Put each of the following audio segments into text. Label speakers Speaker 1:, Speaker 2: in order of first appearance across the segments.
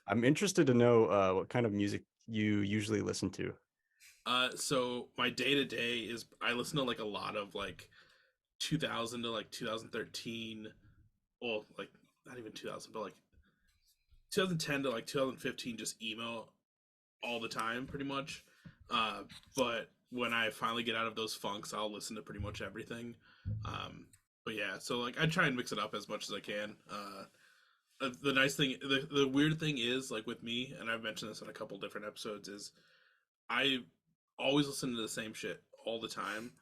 Speaker 1: I'm interested to know what kind of music you usually listen to.
Speaker 2: So my day to day is I listen to like a lot of like 2000 to like 2013, well, like not even 2000, but like 2010 to like 2015, just emo all the time, pretty much. Uh, but when I finally get out of those funks, I'll listen to pretty much everything. Um, but yeah, so like I try and mix it up as much as I can. The nice thing, the weird thing is like with me, and I've mentioned this in a couple different episodes, is I always listen to the same shit all the time,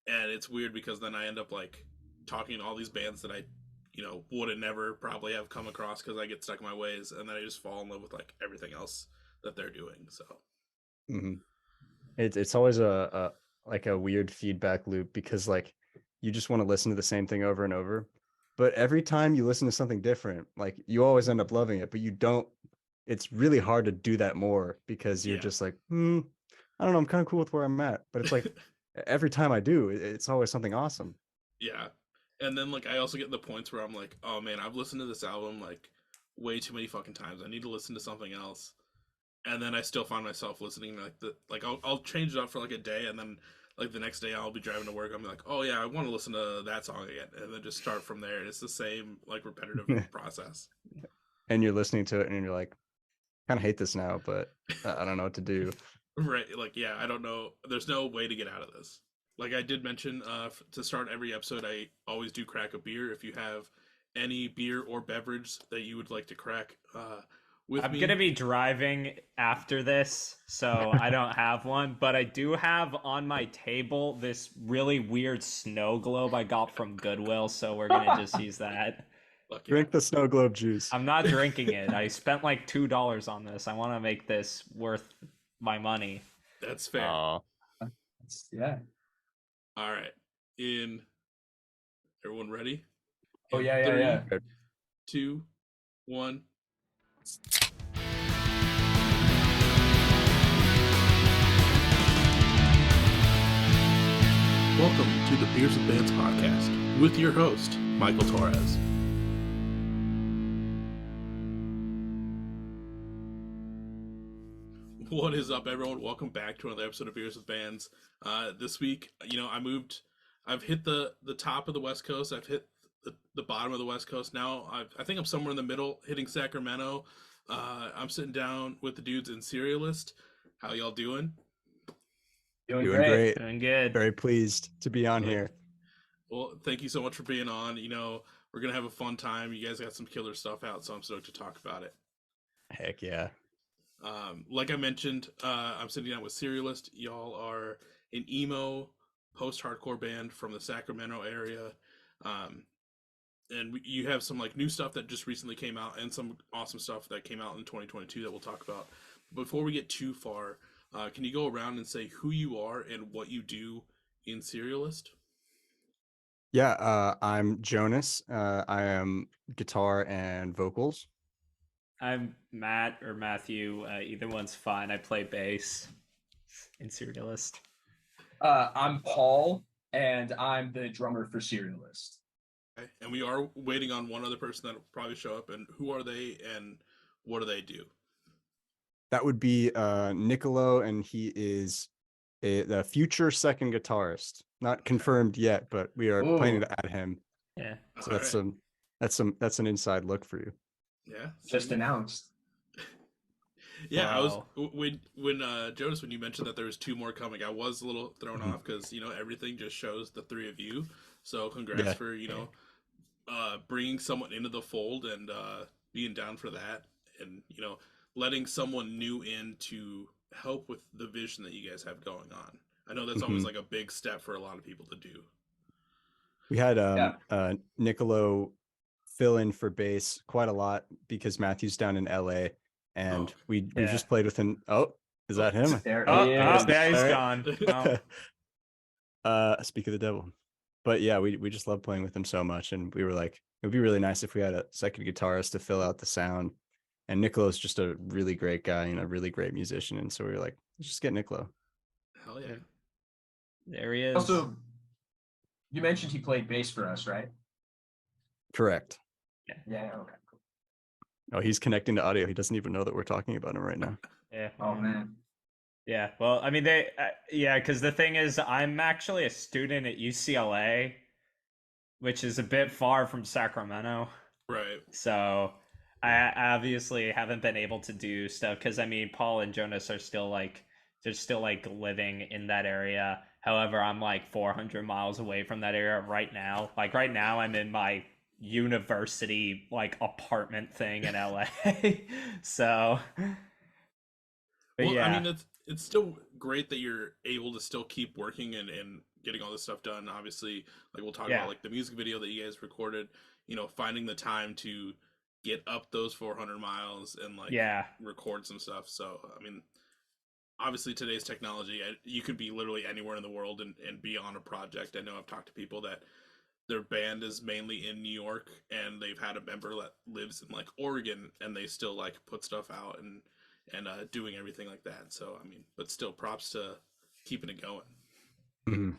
Speaker 2: and it's weird because then I end up like talking to all these bands that I, would have never probably have come across because I get stuck in my ways, and then I just fall in love with like everything else that they're doing. So
Speaker 1: hmm it's always a like a weird feedback loop because like you just want to listen to the same thing over and over, but every time you listen to something different, like you always end up loving it, but you don't. It's really hard to do that more because you're
Speaker 2: yeah,
Speaker 1: just like, I don't know, I'm kind of cool with where I'm at, but it's like every time I do, it's always something awesome.
Speaker 2: yeah. And then like I also get the points where I'm like, oh man, I've listened to this album like way too many fucking times. I need to listen to something else. And then I still find myself listening to, I'll change it up for like a day, and then like the next day I'll be driving to work. I'm like, oh yeah, I want to listen to that song again, and then just start from there. And it's the same like repetitive process.
Speaker 1: And you're listening to it and you're like, kind of hate this now, but I don't know what to do.
Speaker 2: Right? Like yeah, I don't know. There's no way to get out of this. Like I did mention, to start every episode, I always do crack a beer. If you have any beer or beverage that you would like to crack, with
Speaker 3: I'm
Speaker 2: me,
Speaker 3: gonna be driving after this, so I don't have one, but I do have on my table this really weird snow globe I got from Goodwill, so we're gonna just use that.
Speaker 2: fuck yeah,
Speaker 1: Drink the snow globe juice.
Speaker 3: I'm not drinking it. I spent like $2 on this. I want to make this worth my money.
Speaker 2: that's fair.
Speaker 1: Oh,
Speaker 4: Yeah.
Speaker 2: All right, in everyone ready?
Speaker 4: Oh
Speaker 2: In
Speaker 4: yeah, yeah,
Speaker 2: three,
Speaker 4: yeah.
Speaker 2: two, one. Welcome to the Beers with Bands podcast with your host, Michael Torres. What is up, everyone? Welcome back to another episode of Beers with Bands. This week, I've hit the top of the West Coast. I've hit the bottom of the West Coast. Now I think I'm somewhere in the middle, hitting Sacramento. I'm sitting down with the dudes in Serialist. How y'all doing?
Speaker 4: Doing
Speaker 1: doing
Speaker 4: great.
Speaker 1: great.
Speaker 3: Doing good.
Speaker 1: Very pleased to be on
Speaker 2: Like,
Speaker 1: here.
Speaker 2: well, thank you so much for being on. We're gonna have a fun time. You guys got some killer stuff out, so I'm stoked to talk about it.
Speaker 1: Heck yeah.
Speaker 2: Like I mentioned, I'm sitting down with Serialist. Y'all are an emo post-hardcore band from the Sacramento area, um, and you have some like new stuff that just recently came out, and some awesome stuff that came out in 2022 that we'll talk about. Before we get too far, can you go around and say who you are and what you do in Serialist?
Speaker 1: Yeah, I'm Jonas. I am guitar and vocals.
Speaker 3: I'm Matt or Matthew. Either one's fine. I play bass in Serialist.
Speaker 4: I'm Paul, and I'm the drummer for Serialist.
Speaker 2: Okay. And we are waiting on one other person that will probably show up. And who are they, and what do they do?
Speaker 1: That would be Nicolo, and he is the future second guitarist. Not
Speaker 2: Okay.
Speaker 1: confirmed yet, but we are planning
Speaker 4: Oh,
Speaker 1: to add him.
Speaker 3: Yeah.
Speaker 1: So
Speaker 2: All right.
Speaker 1: that's an inside look for you.
Speaker 2: Yeah.
Speaker 4: just
Speaker 2: See.
Speaker 4: announced.
Speaker 2: Yeah, I was
Speaker 3: Wow.
Speaker 2: when Jonas, when you mentioned that there was two more coming, I was a little thrown
Speaker 1: Mhm.
Speaker 2: off because everything just shows the three of you. So congrats
Speaker 1: Yeah.
Speaker 2: for bringing someone into the fold, and being down for that, and letting someone new in to help with the vision that you guys have going on. I know that's always
Speaker 1: Mhm.
Speaker 2: like a big step for a lot of people to do.
Speaker 1: We had
Speaker 4: Yeah.
Speaker 1: Nicolo fill in for bass quite a lot because Matthew's down in LA,
Speaker 2: Oh,
Speaker 1: and we
Speaker 3: Yeah.
Speaker 1: just played with him. Oh, is
Speaker 2: oh.
Speaker 1: that him?
Speaker 4: There
Speaker 3: Oh,
Speaker 4: he
Speaker 3: oh,
Speaker 4: is.
Speaker 3: yeah, he's
Speaker 1: All
Speaker 3: gone. Well,
Speaker 1: speak of the devil. But yeah, we just love playing with him so much, and we were like, it would be really nice if we had a second guitarist to fill out the sound. And Nicolo's just a really great guy and a really great musician, and so we were like, let's just get Nicolo.
Speaker 2: Hell yeah.
Speaker 3: there he is.
Speaker 4: Also, you mentioned he played bass for us, right?
Speaker 1: Correct.
Speaker 4: Yeah. Okay. Cool.
Speaker 1: Oh, he's connecting to audio. He doesn't even know that we're talking about him right now.
Speaker 3: Yeah.
Speaker 4: Oh man.
Speaker 3: Yeah. Well, I mean, yeah, because the thing is, I'm actually a student at UCLA, which is a bit far from Sacramento.
Speaker 2: Right.
Speaker 3: So I obviously haven't been able to do stuff because I mean, Paul and Jonas are still like, they're still like living in that area. However, I'm like 400 miles away from that area right now. Like right now, I'm in my university like apartment thing in LA. So, but
Speaker 2: Well, I
Speaker 3: yeah,
Speaker 2: mean, it's still great that you're able to still keep working and getting all this stuff done. Obviously, like we'll talk about
Speaker 3: yeah,
Speaker 2: like the music video that you guys recorded. You know, finding the time to get up those 400 miles and like
Speaker 3: yeah.
Speaker 2: record some stuff. So, I mean, obviously today's technology, you could be literally anywhere in the world and be on a project. I know I've talked to people that their band is mainly in New York and they've had a member that lives in like Oregon and they still like put stuff out and doing everything like that. So I mean, but still props to keeping it going.
Speaker 1: Mhm.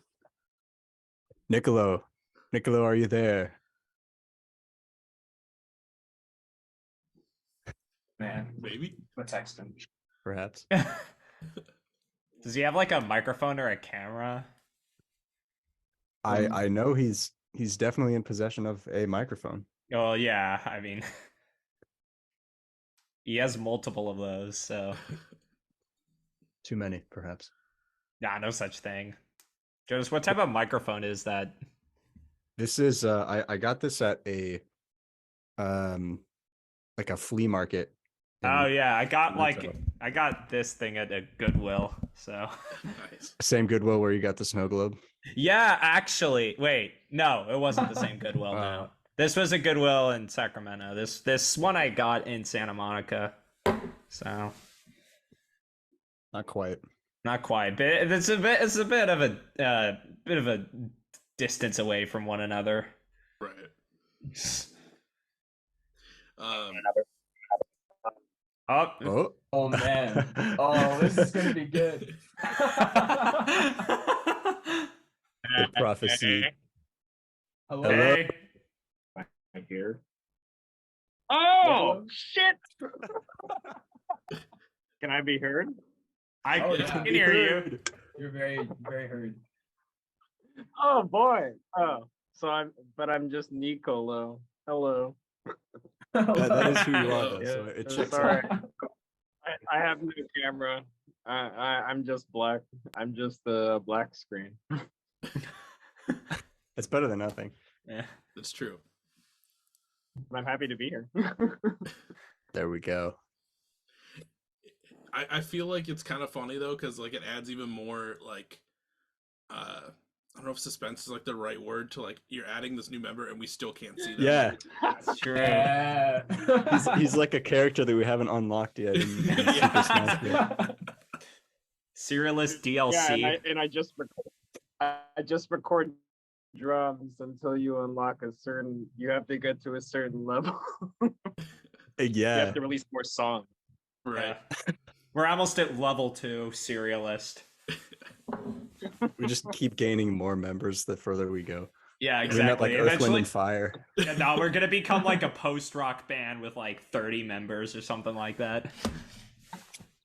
Speaker 1: Nicolo, are you there?
Speaker 4: Man.
Speaker 2: Maybe.
Speaker 4: I'm gonna text him.
Speaker 1: Perhaps.
Speaker 3: Does he have like a microphone or a camera?
Speaker 1: I know he's definitely in possession of a microphone.
Speaker 3: Oh yeah, I mean, he has multiple of those, so
Speaker 1: Too many, perhaps.
Speaker 3: nah, no such thing. Jonas, what type of microphone is that?
Speaker 1: This is I got this at a um like a flea market
Speaker 3: Oh
Speaker 1: in
Speaker 3: yeah,
Speaker 1: Sacramento.
Speaker 3: I got this thing at a Goodwill, so
Speaker 2: Nice.
Speaker 1: Same Goodwill where you got the snow globe.
Speaker 3: yeah, actually, wait, no, it wasn't the same Goodwill.
Speaker 1: Uh,
Speaker 3: No, this was a Goodwill in Sacramento. This one I got in Santa Monica, so
Speaker 1: Not quite.
Speaker 3: not quite, but it's a bit of a distance away from one another.
Speaker 2: Right. Um,
Speaker 3: Oh.
Speaker 1: Oh.
Speaker 4: Oh man. Oh, this is gonna be good.
Speaker 1: The prophecy.
Speaker 4: Hello.
Speaker 1: Hello.
Speaker 3: Hey.
Speaker 5: I hear.
Speaker 4: Hello?
Speaker 5: Oh shit! Can I be heard?
Speaker 3: I
Speaker 4: Oh,
Speaker 3: can
Speaker 4: yeah.
Speaker 3: hear you.
Speaker 4: You're very, very heard.
Speaker 5: Oh boy. Oh, I'm just Nicolo. Hello.
Speaker 1: That is who you are,
Speaker 2: Hello.
Speaker 1: though. So it
Speaker 5: Yeah,
Speaker 1: checks
Speaker 5: sorry.
Speaker 1: out.
Speaker 5: I have no camera. I'm just black. I'm just a black screen.
Speaker 1: It's better than nothing.
Speaker 3: Yeah.
Speaker 2: that's true.
Speaker 5: I'm happy to be here.
Speaker 1: There we go.
Speaker 2: I feel like it's kind of funny though because like it adds even more like I don't know if suspense is like the right word to like you're adding this new member and we still can't see them.
Speaker 1: Yeah.
Speaker 3: It's true.
Speaker 4: Yeah.
Speaker 1: He's like a character that we haven't unlocked yet in Super Smash Bros.
Speaker 3: Serialist
Speaker 5: Yeah,
Speaker 3: DLC.
Speaker 5: and I just record drums until you unlock a certain. You have to get to a certain level. You
Speaker 1: Yeah.
Speaker 5: have to release more songs.
Speaker 2: Right.
Speaker 3: Yeah. We're almost at level 2 Serialist.
Speaker 1: We just keep gaining more members the further we go.
Speaker 3: Yeah,
Speaker 1: We're not like
Speaker 3: exactly.
Speaker 1: Earth, Wind,
Speaker 3: Eventually,
Speaker 1: and Fire.
Speaker 3: yeah, no, we're gonna become like a post-rock band with like 30 members or something like that,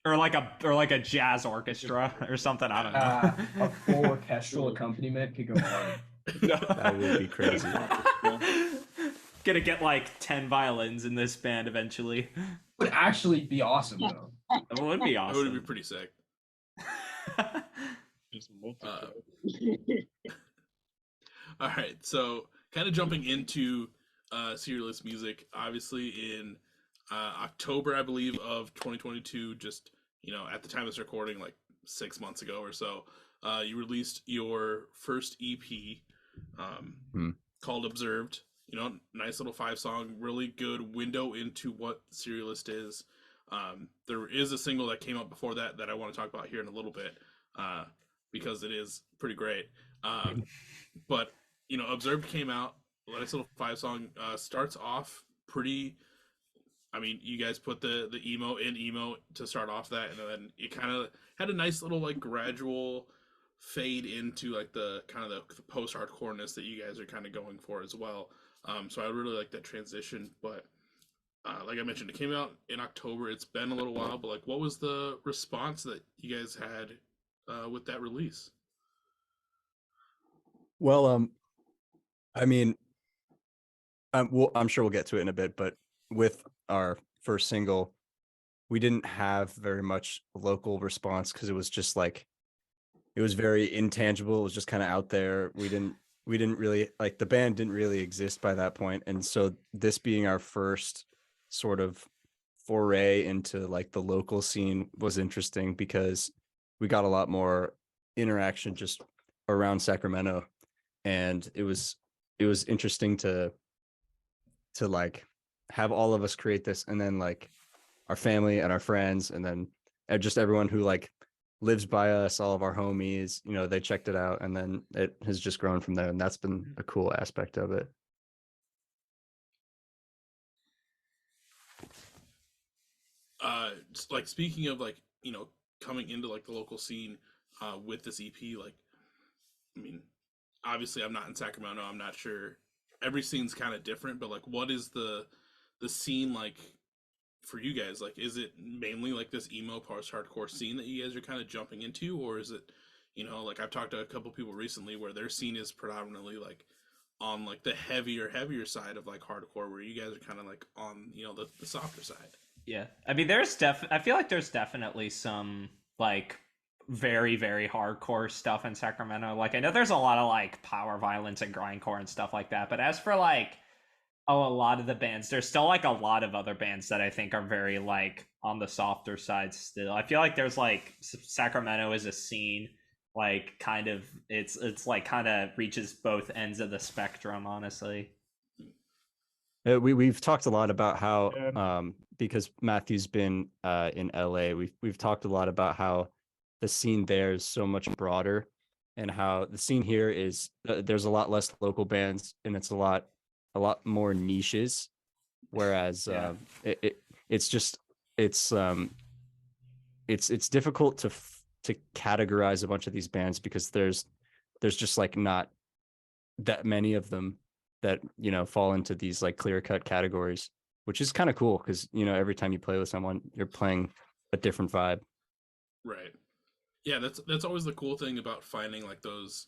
Speaker 3: or like a jazz orchestra or something. I don't know.
Speaker 4: A full orchestral accompaniment could go hard.
Speaker 1: That would be crazy.
Speaker 3: Gonna get like 10 violins in this band eventually.
Speaker 4: Would actually be awesome though.
Speaker 3: It would be
Speaker 2: That would be
Speaker 3: awesome.
Speaker 2: pretty sick.
Speaker 5: Just multi.
Speaker 2: All right, so kind of jumping into Serialist music, obviously in October, I believe, of 2022, just, you know, at the time of this recording, like 6 months ago or so, you released your first EP called Observed. You know, nice little 5-song, really good window into what Serialist is. There is a single that came out before that that I want to talk about here in a little bit because it is pretty great. But you know, Observed came out. Nice little 5-song. Starts off pretty. I mean, you guys put the emo in emo to start off that, and then it kind of had a nice little like gradual fade into like the kind of the post hardcoreness that you guys are kind of going for as well. So I really like that transition. But like I mentioned, it came out in October. It's been a little while, but like, what was the response that you guys had with that release?
Speaker 1: Well, I mean, I'm sure we'll get to it in a bit, but with our first single, we didn't have very much local response because it was just like it was very intangible. It was just kind of out there. We didn't really like the band didn't really exist by that point, and so this being our first sort of foray into like the local scene was interesting because we got a lot more interaction just around Sacramento, and it was interesting to like have all of us create this, and then like our family and our friends, and then just everyone who like lives by us, all of our homies, they checked it out, and then it has just grown from there, and that's been a cool aspect of it.
Speaker 2: Like speaking of like coming into like the local scene with this EP, like I mean, obviously I'm not in Sacramento. I'm not sure. Every scene's kind of different, but like, what is the scene like for you guys? Like, is it mainly like this emo post-hardcore scene that you guys are kind of jumping into, or is it, like I've talked to a couple people recently where their scene is predominantly like on like the heavier side of like hardcore, where you guys are kind of like on the softer side.
Speaker 3: Yeah. I mean, I feel like there's definitely some like very, very hardcore stuff in Sacramento. Like I know there's a lot of like power violence and grindcore and stuff like that. But as for like a lot of the bands, there's still like a lot of other bands that I think are very like on the softer side still. I feel like there's like Sacramento is a scene like kind of it's like kind of reaches both ends of the spectrum, honestly.
Speaker 1: We've talked a lot about how
Speaker 5: Yeah.
Speaker 1: because Matthew's been in LA, we've talked a lot about how the scene there is so much broader, and how the scene here is there's a lot less local bands, and it's a lot more niches, whereas
Speaker 4: Yeah.
Speaker 1: it's just it's it's difficult to categorize a bunch of these bands because there's just like not that many of them that fall into these like clear cut categories, which is kind of cool because every time you play with someone, you're playing a different vibe.
Speaker 2: Right. Yeah, that's always the cool thing about finding like those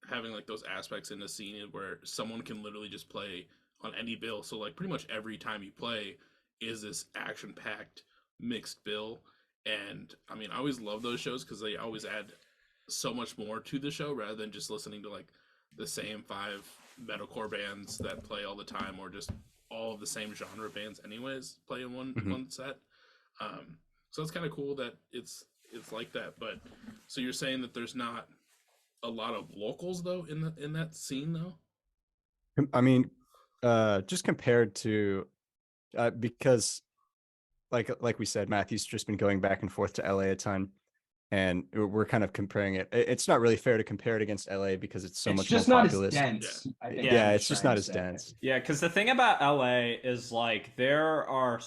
Speaker 2: having like those aspects in the scene where someone can literally just play on any bill. So like pretty much every time you play is this action packed mixed bill. And I mean, I always love those shows because they always add so much more to the show rather than just listening to like the same five metalcore bands that play all the time, or just all of the same genre bands anyways play in one
Speaker 1: Mhm.
Speaker 2: one set. So it's kind of cool that it's like that. But so you're saying that there's not a lot of locals though in that scene though?
Speaker 1: I mean, just compared to because like we said, Matthew's just been going back and forth to LA a ton, and we're kind of comparing it. It's not really fair to compare it against LA because it's so
Speaker 4: It's
Speaker 1: much more
Speaker 4: just not as
Speaker 1: populous.
Speaker 4: dense, I think.
Speaker 3: Yeah,
Speaker 4: I'm
Speaker 1: It's just
Speaker 4: trying
Speaker 1: not
Speaker 4: to
Speaker 1: as
Speaker 4: say.
Speaker 1: dense.
Speaker 3: Yeah, because the thing about LA is like there are,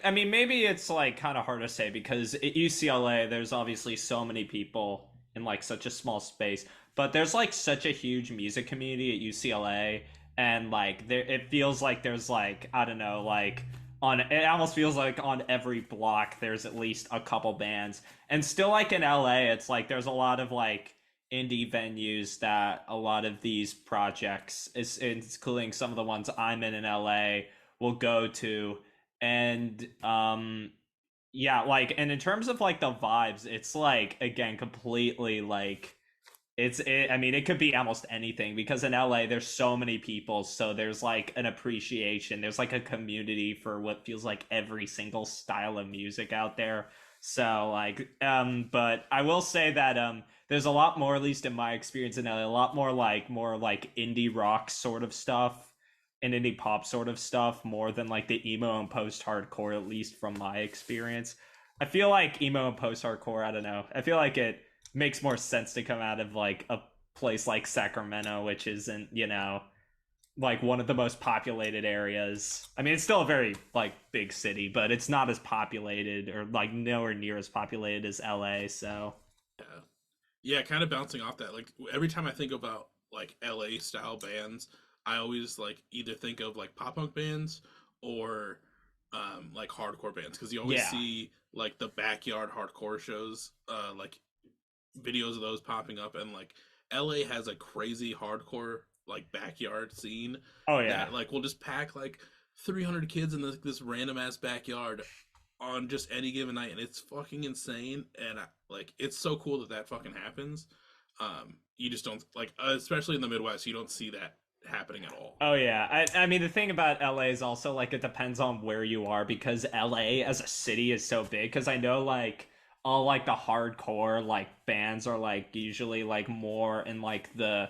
Speaker 3: I mean, maybe it's like kind of hard to say because at UCLA there's obviously so many people in like such a small space, but there's like such a huge music community at UCLA, and like there, it feels like there's like I don't know, like on it almost feels like on every block there's at least a couple bands, and still like in LA, it's like there's a lot of like indie venues that a lot of these projects, including some of the ones I'm in LA, will go to. And yeah, like, and in terms of like the vibes, it's like again completely like I mean, it could be almost anything because in LA there's so many people, so there's like an appreciation, there's like a community for what feels like every single style of music out there. So like but I will say that there's a lot more, at least in my experience in LA, a lot more like indie rock sort of stuff and indie pop sort of stuff more than like the emo and post hardcore, at least from my experience. I feel like emo and post hardcore, I don't know. I feel like it makes more sense to come out of like a place like Sacramento, which isn't, like one of the most populated areas. I mean, it's still a very like big city, but it's not as populated or like nowhere near as populated as LA. So
Speaker 2: Yeah. Yeah, kind of bouncing off that. Like every time I think about like LA style bands, I always like either think of like pop punk bands or like hardcore bands, because you always
Speaker 3: Yeah.
Speaker 2: see like the backyard hardcore shows, like videos of those popping up, and like LA has a crazy hardcore like backyard scene
Speaker 3: Oh yeah.
Speaker 2: that like will just pack like 300 kids in this random ass backyard on just any given night, and it's fucking insane. And like it's so cool that that fucking happens. You just don't like, especially in the Midwest, you don't see that happening at all.
Speaker 3: Oh yeah. I mean the thing about LA is also like it depends on where you are because LA as a city is so big because I know like all like the hardcore like bands are like usually like more in like the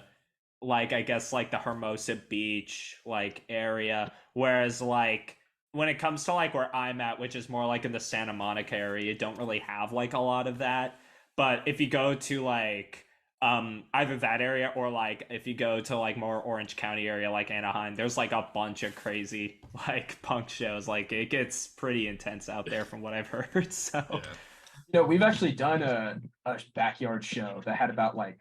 Speaker 3: like I guess like the Hermosa Beach like area whereas like when it comes to like where I'm at which is more like in the Santa Monica area you don't really have like a lot of that but if you go to like either that area or like if you go to like more Orange County area like Anaheim there's like a bunch of crazy like punk shows like it gets pretty intense out there from what I've heard so
Speaker 2: Yeah.
Speaker 4: We've actually done a backyard show that had about like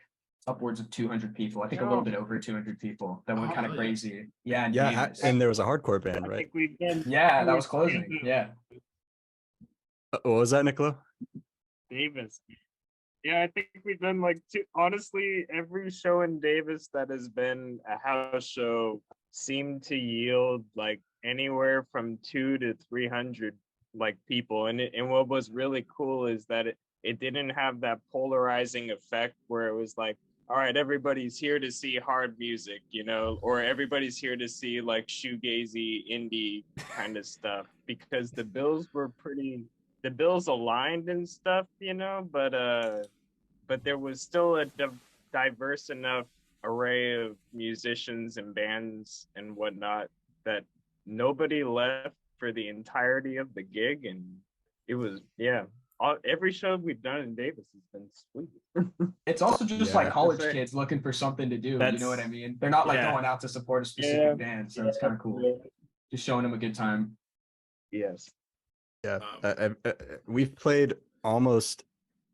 Speaker 4: upwards of 200 people. I think a little bit over 200 people that went
Speaker 2: Oh,
Speaker 4: kind of
Speaker 2: hell yeah.
Speaker 4: crazy. Yeah, in
Speaker 1: Yeah,
Speaker 4: Davis.
Speaker 1: and there was a hardcore band,
Speaker 5: I
Speaker 1: right?
Speaker 5: think we've done.
Speaker 4: Yeah, that was closing. Yeah.
Speaker 1: What was that, Nicola?
Speaker 5: Davis. Yeah, I think we've done like two. Honestly, every show in Davis that has been a house show seemed to yield like anywhere from 200 to 300 like people. And what was really cool is that it didn't have that polarizing effect where it was like, all right, everybody's here to see hard music, or everybody's here to see like shoegazy indie kind of stuff because the bills aligned and stuff, but there was still a diverse enough array of musicians and bands and whatnot that nobody left for the entirety of the gig, and it was every show we've done in Davis has been sweet.
Speaker 4: It's also just
Speaker 1: Yeah.
Speaker 4: like college kids looking for something to do. You
Speaker 3: That's-
Speaker 4: know what I mean? They're not like
Speaker 3: yeah.
Speaker 4: going out to support a specific band, so it's kind of cool. Just showing them a good time.
Speaker 5: Yes.
Speaker 1: Yeah, we've played almost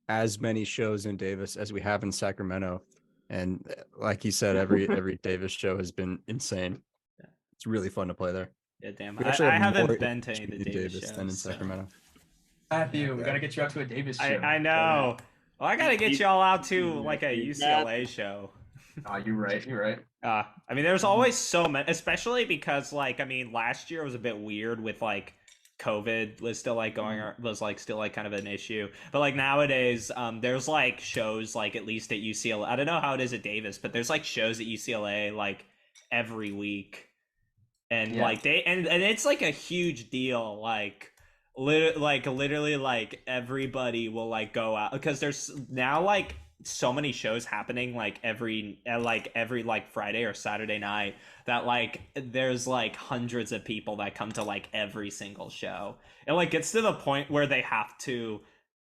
Speaker 1: as many shows in Davis as we have in Sacramento, and like he said, every Davis show has been insane.
Speaker 3: Yeah.
Speaker 1: It's really fun to play there.
Speaker 3: yeah damn
Speaker 1: We
Speaker 3: I
Speaker 1: actually have more
Speaker 3: haven't been to any of the
Speaker 1: in
Speaker 3: Davis
Speaker 1: than in
Speaker 3: shows so.
Speaker 1: Sacramento.
Speaker 4: Matthew, we gotta get you out to a Davis show.
Speaker 3: I know. Well, I gotta get y'all out to like a
Speaker 5: Matthew.
Speaker 3: UCLA show.
Speaker 4: Oh, you're right. You're right.
Speaker 3: I mean, there's always so many, especially because like I mean, last year was a bit weird with like COVID was still like going was like still like kind of an issue. But like nowadays, there's like shows like at least at UCLA. I don't know how it is at Davis, but there's like shows at UCLA like every week, and
Speaker 4: Yeah.
Speaker 3: like and it's like a huge deal. Like literally like everybody will like go out because there's now like so many shows happening like every like Friday or Saturday night that like there's like hundreds of people that come to like every single show. It like gets to the point where they have to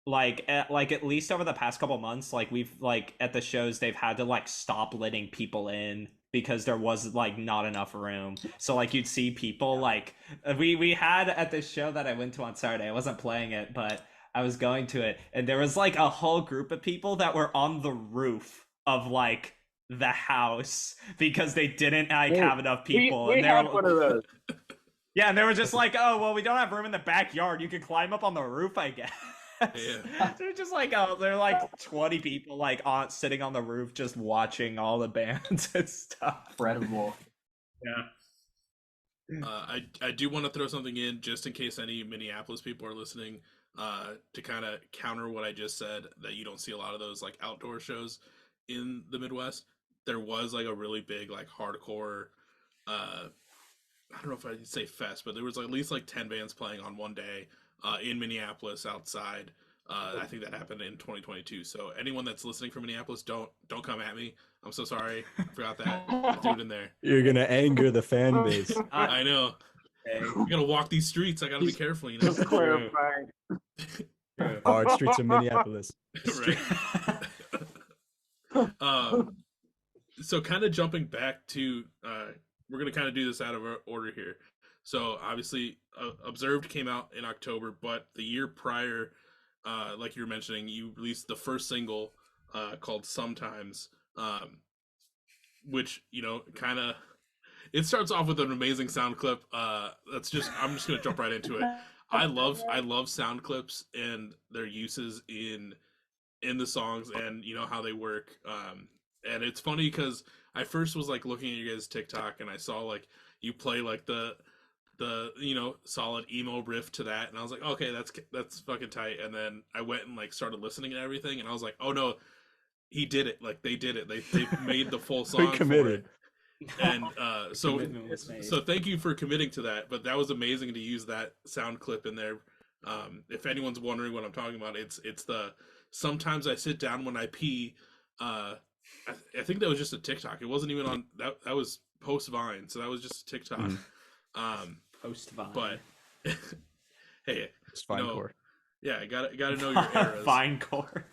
Speaker 3: like at least over the past couple months like we've like at the shows they've had to like stop letting people in because there was like not enough room. So like you'd see people like we had at this show that I went to on Saturday. I wasn't playing it, but I was going to it, and there was like a whole group of people that were on the roof of like the house because they didn't like have enough people.
Speaker 5: We
Speaker 3: and they
Speaker 5: had
Speaker 3: were,
Speaker 5: one of those.
Speaker 3: yeah, and they were just like, "Oh, well, we don't have room in the backyard. You can climb up on the roof, I guess."
Speaker 2: Yeah.
Speaker 3: They're just like, oh, they're like 20 people like on sitting on the roof just watching all the bands and stuff.
Speaker 4: Incredible.
Speaker 3: Yeah.
Speaker 2: I do want to throw something in just in case any Minneapolis people are listening, to kind of counter what I just said, that you don't see a lot of those like outdoor shows in the Midwest. There was like a really big like hardcore, I don't know if I'd say fest, but there was at least like 10 bands playing on one day in Minneapolis outside. I think that happened in 2022. So anyone that's listening from Minneapolis, don't come at me. I'm so sorry. I forgot that. I'll do it in there.
Speaker 1: You're gonna anger the fan base.
Speaker 2: I know. I gotta walk these streets. I gotta be careful, you know.
Speaker 5: Just clarifying.
Speaker 1: Hard streets of Minneapolis.
Speaker 2: Right. So kind of jumping back to, we're gonna kind of do this out of order here. So obviously, Observed came out in October, but the year prior, like you were mentioning, you released the first single called "Sometimes," which kind of it starts off with an amazing sound clip. I'm just gonna jump right into it. I love sound clips and their uses in the songs, and you know how they work. And it's funny because I first was like looking at you guys' TikTok, and I saw like you play like the solid emo riff to that, and I was like, okay, that's fucking tight. And then I went and like started listening and everything, and I was like, oh no, he did it. Like they did it. They made the full
Speaker 1: We
Speaker 2: song for
Speaker 1: committed.
Speaker 2: it. And so
Speaker 3: Commitment was made.
Speaker 2: so thank you for committing to that. But that was amazing to use that sound clip in there. If anyone's wondering what I'm talking about, it's the sometimes I sit down when I pee. I think that was just a TikTok. It wasn't even on that was post Vine, so that was just a TikTok.
Speaker 3: Post Vine.
Speaker 2: But hey,
Speaker 1: It's fine
Speaker 2: no,
Speaker 1: core.
Speaker 2: yeah, gotta know your eras.
Speaker 3: Fine core.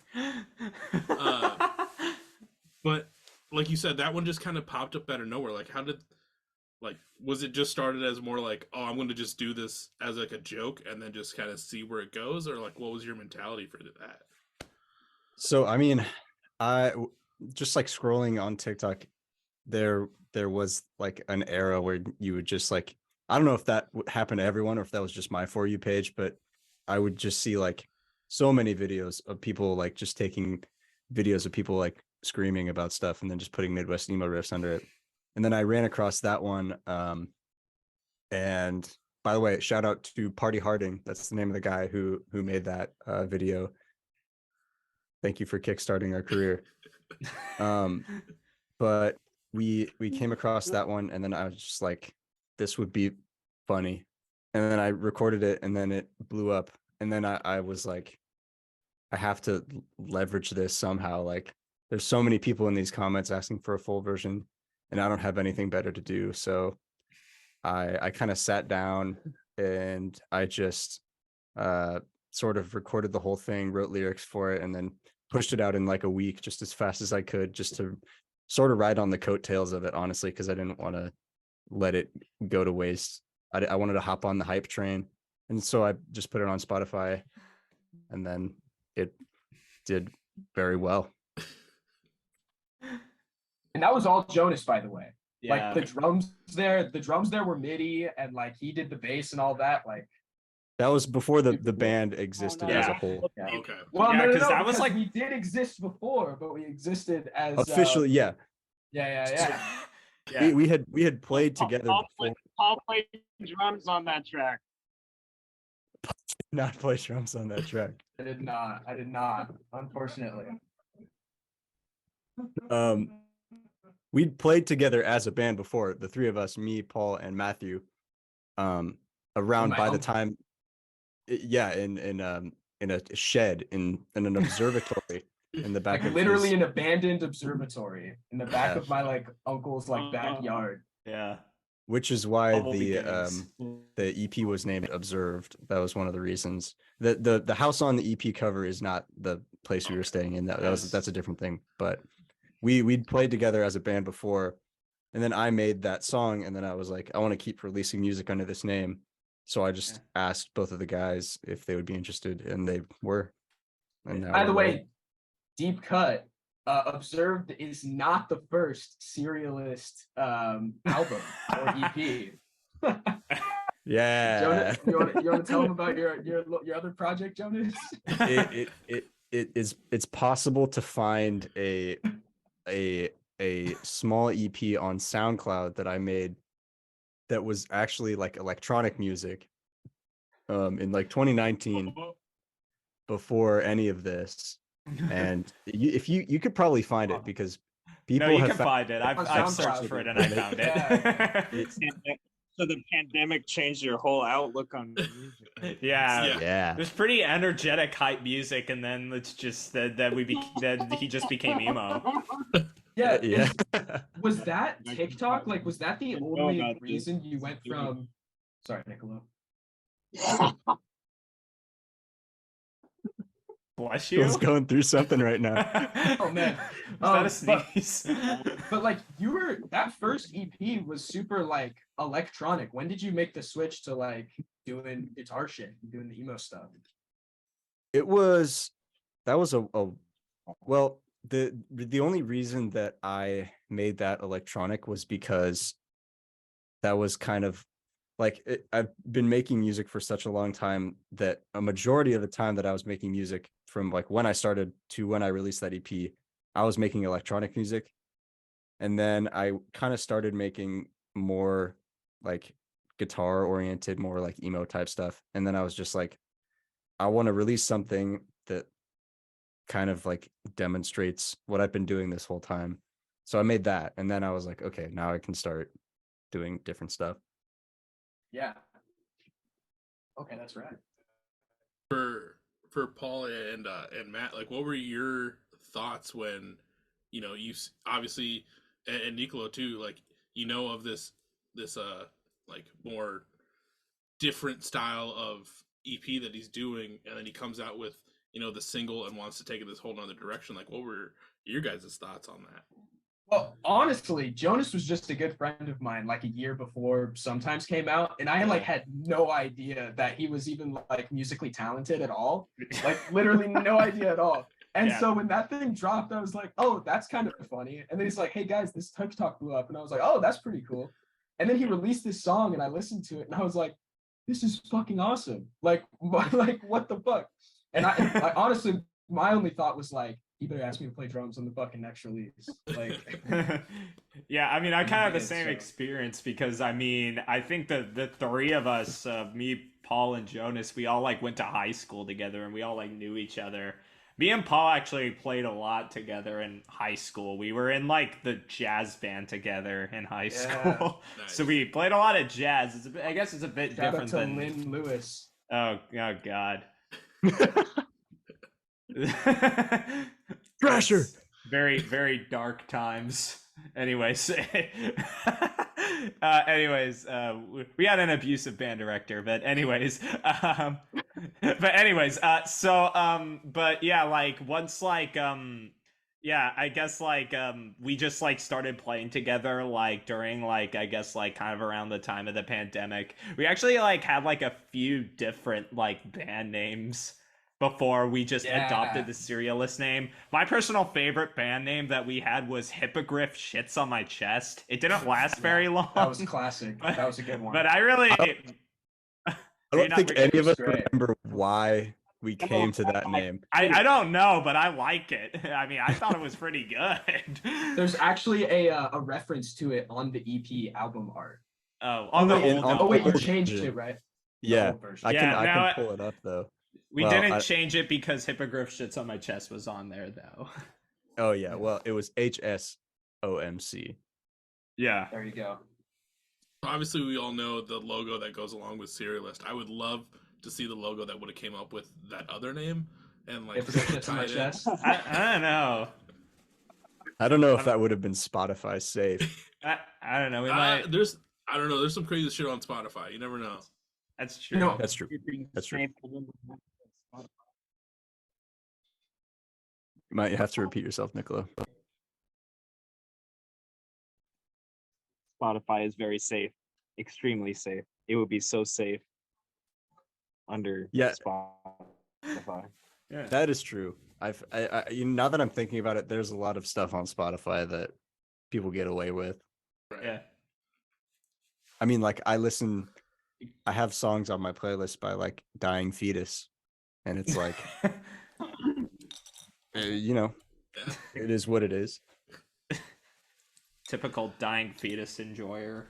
Speaker 2: But like you said, that one just kind of popped up out of nowhere. Like, was it just started as more like, oh, I'm going to just do this as like a joke and then just kind of see where it goes, or like, what was your mentality for that?
Speaker 1: So I mean, I just like scrolling on TikTok, there was like an era where you would just like, I don't know if that would happen to everyone or if that was just my For You page, but I would just see like so many videos of people like just taking videos of people like screaming about stuff and then just putting Midwest emo riffs under it. And then I ran across that one. And by the way, shout out to Party Harding. That's the name of the guy who made that video. Thank you for kickstarting our career. But we came across that one, and then I was just like, this would be funny. And then I recorded it, and then it blew up. And then I was like, I have to leverage this somehow. Like, there's so many people in these comments asking for a full version, and I don't have anything better to do. So I kind of sat down and I just sort of recorded the whole thing, wrote lyrics for it, and then pushed it out in like a week, just as fast as I could, just to sort of ride on the coattails of it, honestly, because I didn't want to let it go to waste. I wanted to hop on the hype train. And so I just put it on Spotify, and then it did very well.
Speaker 4: And that was all Jonas, by the way.
Speaker 3: Yeah.
Speaker 4: Like the drums there were MIDI, and like he did the bass and all that. Like
Speaker 1: that was before the band existed as a whole.
Speaker 4: Yeah.
Speaker 2: Okay.
Speaker 4: Well,
Speaker 3: Yeah,
Speaker 4: no,
Speaker 3: 'cause that was
Speaker 4: because
Speaker 3: like-
Speaker 4: we did exist before, but we existed as
Speaker 1: Officially, yeah.
Speaker 4: Yeah.
Speaker 3: Yeah.
Speaker 1: We had played together before.
Speaker 5: Paul played drums on that track.
Speaker 1: Not play drums on that track.
Speaker 4: I did not, unfortunately.
Speaker 1: We'd played together as a band before, the three of us, me, Paul, and Matthew. Around by the time, in a shed in an observatory in the back
Speaker 4: Like
Speaker 1: of
Speaker 4: literally
Speaker 1: his,
Speaker 4: an abandoned observatory in the back of my like uncle's like backyard.
Speaker 3: Yeah.
Speaker 1: which is why
Speaker 3: Humble
Speaker 1: the
Speaker 3: beginnings.
Speaker 1: EP was named Observed. That was one of the reasons. The house on the EP cover is not the place we were staying in. That's a different thing. But we'd played together as a band before, and then I made that song, and then I was like, I want to keep releasing music under this name. So I just asked both of the guys if they would be interested, and they were. And now
Speaker 4: By the
Speaker 1: we're
Speaker 4: way,
Speaker 1: rolling.
Speaker 4: deep cut. Observed is not the first Serialist album or EP.
Speaker 1: Yeah.
Speaker 4: Jonas, you want to tell them about your other project, Jonas?
Speaker 1: It's possible to find a small EP on SoundCloud that I made that was actually like electronic music in like 2019 before any of this. And if you could probably find it, because people
Speaker 3: No, you
Speaker 1: have
Speaker 3: can find it. I've
Speaker 4: SoundCloud.
Speaker 3: searched for it and I found it.
Speaker 5: So the pandemic changed your whole outlook on music.
Speaker 3: Yeah.
Speaker 1: Yeah.
Speaker 3: It was pretty energetic hype music, and then it's just that he just became emo.
Speaker 4: Yeah. Was that TikTok? Like, was that the only reason you went from? Sorry, Niccolo.
Speaker 3: Bless
Speaker 1: He
Speaker 3: you.
Speaker 1: was going through something right now.
Speaker 4: Oh man,
Speaker 3: Was that a sneeze?
Speaker 4: but like that first EP was super like electronic. When did you make the switch to like doing guitar shit, doing the emo stuff?
Speaker 1: That was well, the only reason that I made that electronic was because that was kind of like I've been making music for such a long time that a majority of the time that I was making music, from like when I started to when I released that EP, I was making electronic music. And then I kind of started making more like guitar oriented, more like emo type stuff. And then I was just like, I want to release something that kind of like demonstrates what I've been doing this whole time. So I made that. And then I was like, okay, now I can start doing different stuff.
Speaker 4: Yeah. Okay, that's right.
Speaker 2: For Paul and Matt, like, what were your thoughts when, you obviously, and Nicolo too, like, of this like more different style of EP that he's doing, and then he comes out with the single and wants to take it this whole other direction. Like, what were your guys' thoughts on that?
Speaker 4: Well, honestly, Jonas was just a good friend of mine like a year before Sometimes came out, and I like had no idea that he was even like musically talented at all. Like literally no idea at all. And so when that thing dropped, I was like, oh, that's kind of funny. And then he's like, hey guys, this TikTok blew up. And I was like, oh, that's pretty cool. And then he released this song and I listened to it and I was like, this is fucking awesome. Like what the fuck? And I honestly, my only thought was like, you better ask me to play drums on the fucking next release. Like,
Speaker 3: yeah, I mean, I kind of have the same experience because I mean, I think the three of us, me, Paul, and Jonas, we all like went to high school together and we all like knew each other. Me and Paul actually played a lot together in high school. We were in like the jazz band together in high school, nice. So we played a lot of jazz. I guess it's a bit
Speaker 4: Shout
Speaker 3: different
Speaker 4: out to
Speaker 3: than
Speaker 4: Lynn Lewis.
Speaker 3: Oh God.
Speaker 1: Pressure.
Speaker 3: Very, very dark times. Anyways, we had an abusive band director, but anyways, but yeah, like once like yeah, I guess like we just like started playing together like during like I guess like kind of around the time of the pandemic. We actually like had like a few different like band names before we just adopted the Serialist name. My personal favorite band name that we had was Hippogriff Shits on My Chest. It didn't last very long.
Speaker 4: That was classic. That was a good one.
Speaker 3: But I really...
Speaker 1: I don't think any of us remember why we came to that name.
Speaker 3: I don't know, but I like it. I mean, I thought it was pretty good.
Speaker 4: There's actually a reference to it on the EP album art.
Speaker 3: Wait,
Speaker 4: you changed it, right?
Speaker 1: Yeah, I can pull it up though.
Speaker 3: We didn't change it because Hippogriff Shits on My Chest was on there, though.
Speaker 1: Oh, yeah. Well, it was HSOMC.
Speaker 3: Yeah.
Speaker 4: There you go.
Speaker 2: Obviously, we all know the logo that goes along with Serialist. I would love to see the logo that would have came up with that other name. And like,
Speaker 4: Shits on My Chest.
Speaker 3: I don't know.
Speaker 1: I don't know if that would have been Spotify safe.
Speaker 3: I don't know. We might...
Speaker 2: I don't know. There's some crazy shit on Spotify. You never know.
Speaker 3: That's true.
Speaker 1: That's true. That's true. You might have to repeat yourself, Nicola.
Speaker 5: Spotify is very safe, extremely safe. It would be so safe under Spotify.
Speaker 1: Yeah, that is true. Now that I'm thinking about it, there's a lot of stuff on Spotify that people get away with.
Speaker 3: Yeah.
Speaker 1: I mean, like I have songs on my playlist by like Dying Fetus, and it's like. It is what it is.
Speaker 3: Typical Dying Fetus enjoyer.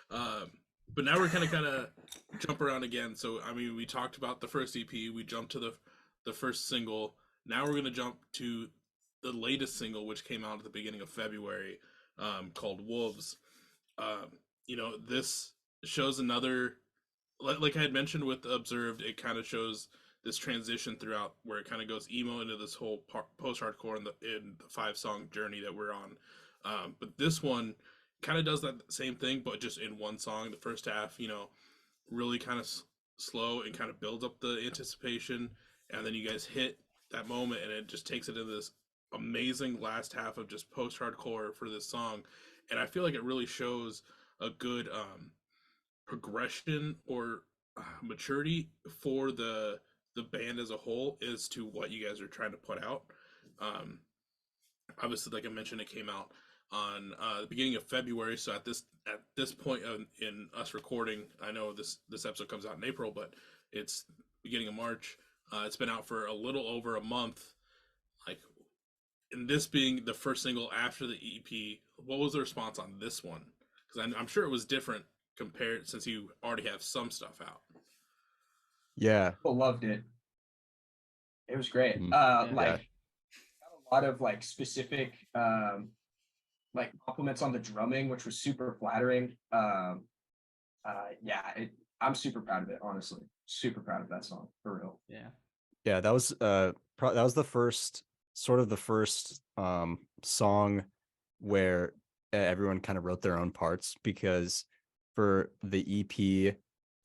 Speaker 2: But now we're kind of jump around again. So I mean, we talked about the first EP. We jumped to the first single. Now we're gonna jump to the latest single, which came out at the beginning of February, called Wolves. This shows another, like I had mentioned with Observed. It kind of shows this transition throughout where it kind of goes emo into this whole post-hardcore in the 5-song journey that we're on. But this one kind of does that same thing, but just in one song. The first half, really kind of slow and kind of builds up the anticipation. And then you guys hit that moment and it just takes it into this amazing last half of just post-hardcore for this song. And I feel like it really shows a good progression or maturity for the band as a whole as to what you guys are trying to put out. Obviously, like I mentioned, it came out on the beginning of February. So at this point in us recording, I know this episode comes out in April, but it's beginning of March. It's been out for a little over a month. Like, and this being the first single after the EP, what was the response on this one? Because I'm sure it was different compared since you already have some stuff out.
Speaker 1: Yeah.
Speaker 4: People loved it. It was great.
Speaker 1: Yeah.
Speaker 4: Like got a lot of like specific like compliments on the drumming, which was super flattering. Yeah, I'm super proud of it, honestly. Super proud of that song, for real.
Speaker 3: Yeah.
Speaker 1: That was that was the first song where everyone kind of wrote their own parts, because for the EP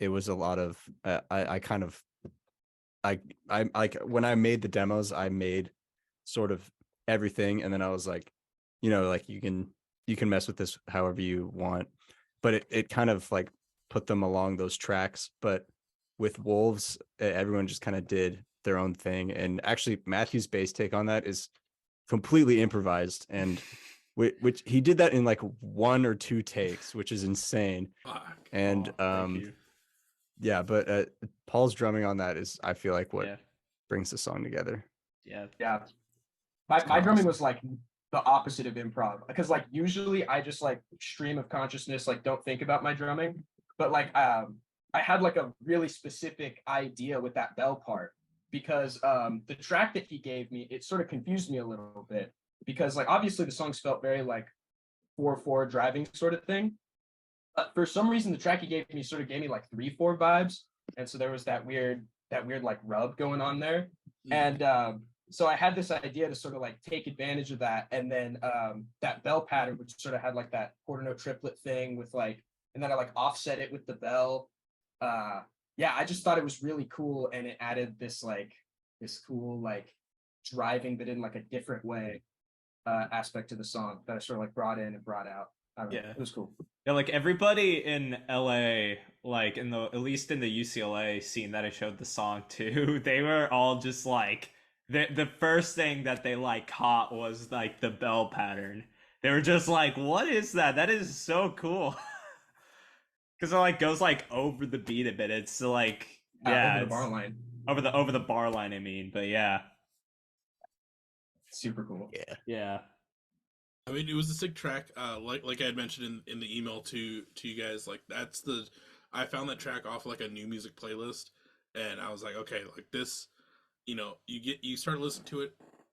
Speaker 1: it was a lot of I kind of I like when I made the demos, I made sort of everything, and then I was like, like you can mess with this however you want, but it kind of like put them along those tracks. But with Wolves, everyone just kind of did their own thing, and actually Matthew's bass take on that is completely improvised, and which he did that in like 1 or 2 takes, which is insane.
Speaker 2: Fuck.
Speaker 1: And
Speaker 3: Thank you.
Speaker 1: yeah, but Paul's drumming on that is, I feel like, what
Speaker 3: Yeah.
Speaker 1: brings the song together.
Speaker 3: Yeah.
Speaker 4: Yeah. My
Speaker 1: kinda
Speaker 4: drumming
Speaker 1: awesome.
Speaker 4: was like the opposite of improv, because like usually I just like stream of consciousness, like don't think about my drumming. But like I had like a really specific idea with that bell part, because the track that he gave me, it sort of confused me a little bit, because like obviously the songs felt very like 4/4 driving sort of thing. But for some reason the track he gave me sort of gave me like 3/4 vibes. And so there was that weird like rub going on there. And so I had this idea to sort of like take advantage of that. And then that bell pattern, which sort of had like that quarter note triplet thing with like, and then I like offset it with the bell. Yeah, I just thought it was really cool, and it added this cool like driving, but in like a different way aspect to the song that I sort of like brought in and brought out. I don't know.
Speaker 3: Yeah.
Speaker 4: It was cool.
Speaker 3: Yeah, like everybody in LA, like at least in the UCLA scene that I showed the song to, they were all just like the first thing that they like caught was like the bell pattern. They were just like, "What is that? That is so cool." Because it like goes like over the beat a bit. It's like
Speaker 4: Over the
Speaker 3: it's
Speaker 4: bar line.
Speaker 3: over the bar line. I mean, but yeah,
Speaker 4: Super cool.
Speaker 3: yeah.
Speaker 2: I mean, it was a sick track. Like I had mentioned in the email to you guys, like I found that track off like a new music playlist, and I was like, okay, like this, you start listening to it,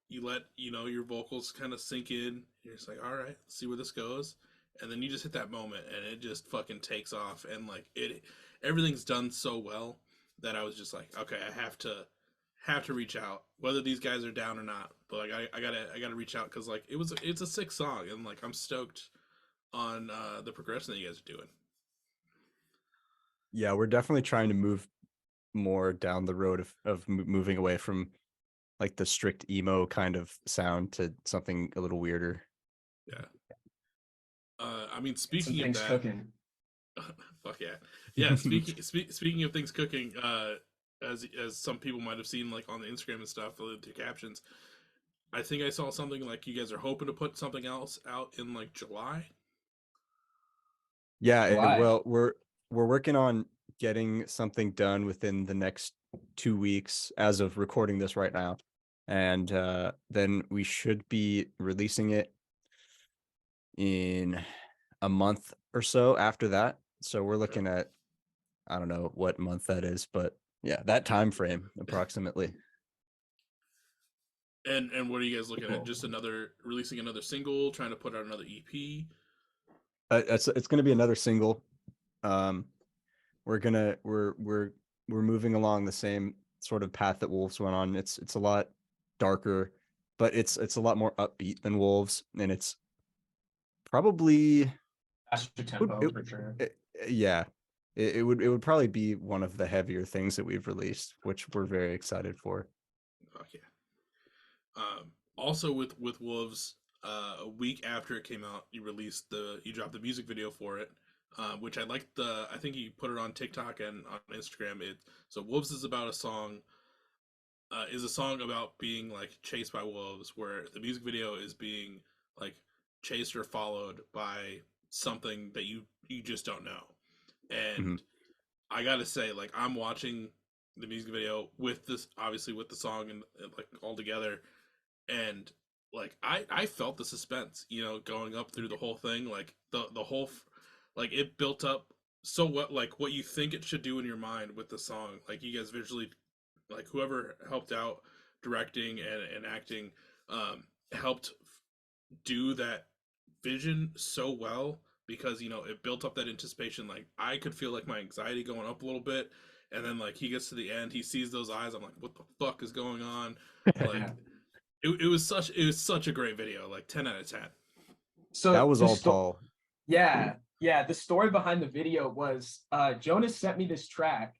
Speaker 2: you let your vocals kind of sink in. You're just like, all right, let's see where this goes, and then you just hit that moment, and it just fucking takes off, and like everything's done so well that I was just like, okay, I have to reach out, whether these guys are down or not. But like I gotta reach out, because like it's a sick song, and like I'm stoked on the progression that you guys are doing.
Speaker 1: Yeah, we're definitely trying to move more down the road of moving away from like the strict emo kind of sound to something a little weirder.
Speaker 2: Yeah. I mean,
Speaker 4: Some
Speaker 2: speaking of
Speaker 4: things
Speaker 2: that,
Speaker 4: cooking.
Speaker 2: fuck yeah, yeah. Speaking of things cooking, as some people might have seen like on the Instagram and stuff with your captions, I think I saw something like you guys are hoping to put something else out in like July.
Speaker 1: Yeah,
Speaker 4: July.
Speaker 1: well, we're working on getting something done within the next 2 weeks as of recording this right now. And then we should be releasing it in a month or so after that. So we're looking at, I don't know what month that is, but yeah, that time frame approximately.
Speaker 2: And what are you guys looking
Speaker 4: Cool.
Speaker 2: at? Just releasing another single, trying to put out another EP?
Speaker 1: It's going to be another single. We're moving along the same sort of path that Wolves went on. It's a lot darker, but it's a lot more upbeat than Wolves, and it's probably
Speaker 4: Faster tempo for sure.
Speaker 1: yeah. It would probably be one of the heavier things that we've released, which we're very excited for.
Speaker 2: Fuck yeah. Also with Wolves, a week after it came out, you dropped the music video for it, which I think you put it on TikTok and on Instagram. So Wolves is about is a song about being like chased by wolves, where the music video is being like chased or followed by something that you just don't know. And
Speaker 1: Mhm.
Speaker 2: I gotta say, like, I'm watching the music video with this, obviously with the song and like all together, and like I felt the suspense, you know, going up through the whole thing, like the whole like it built up so what like what you think it should do in your mind with the song. Like you guys visually, like whoever helped out directing and acting, helped do that vision so well, because you know it built up that anticipation. Like I could feel like my anxiety going up a little bit, and then like he gets to the end, he sees those eyes, I'm like, what the fuck is going on? Like it was such a great video, like 10 out of 10.
Speaker 1: That
Speaker 4: So
Speaker 1: was all Paul.
Speaker 4: yeah, the story behind the video was Jonas sent me this track.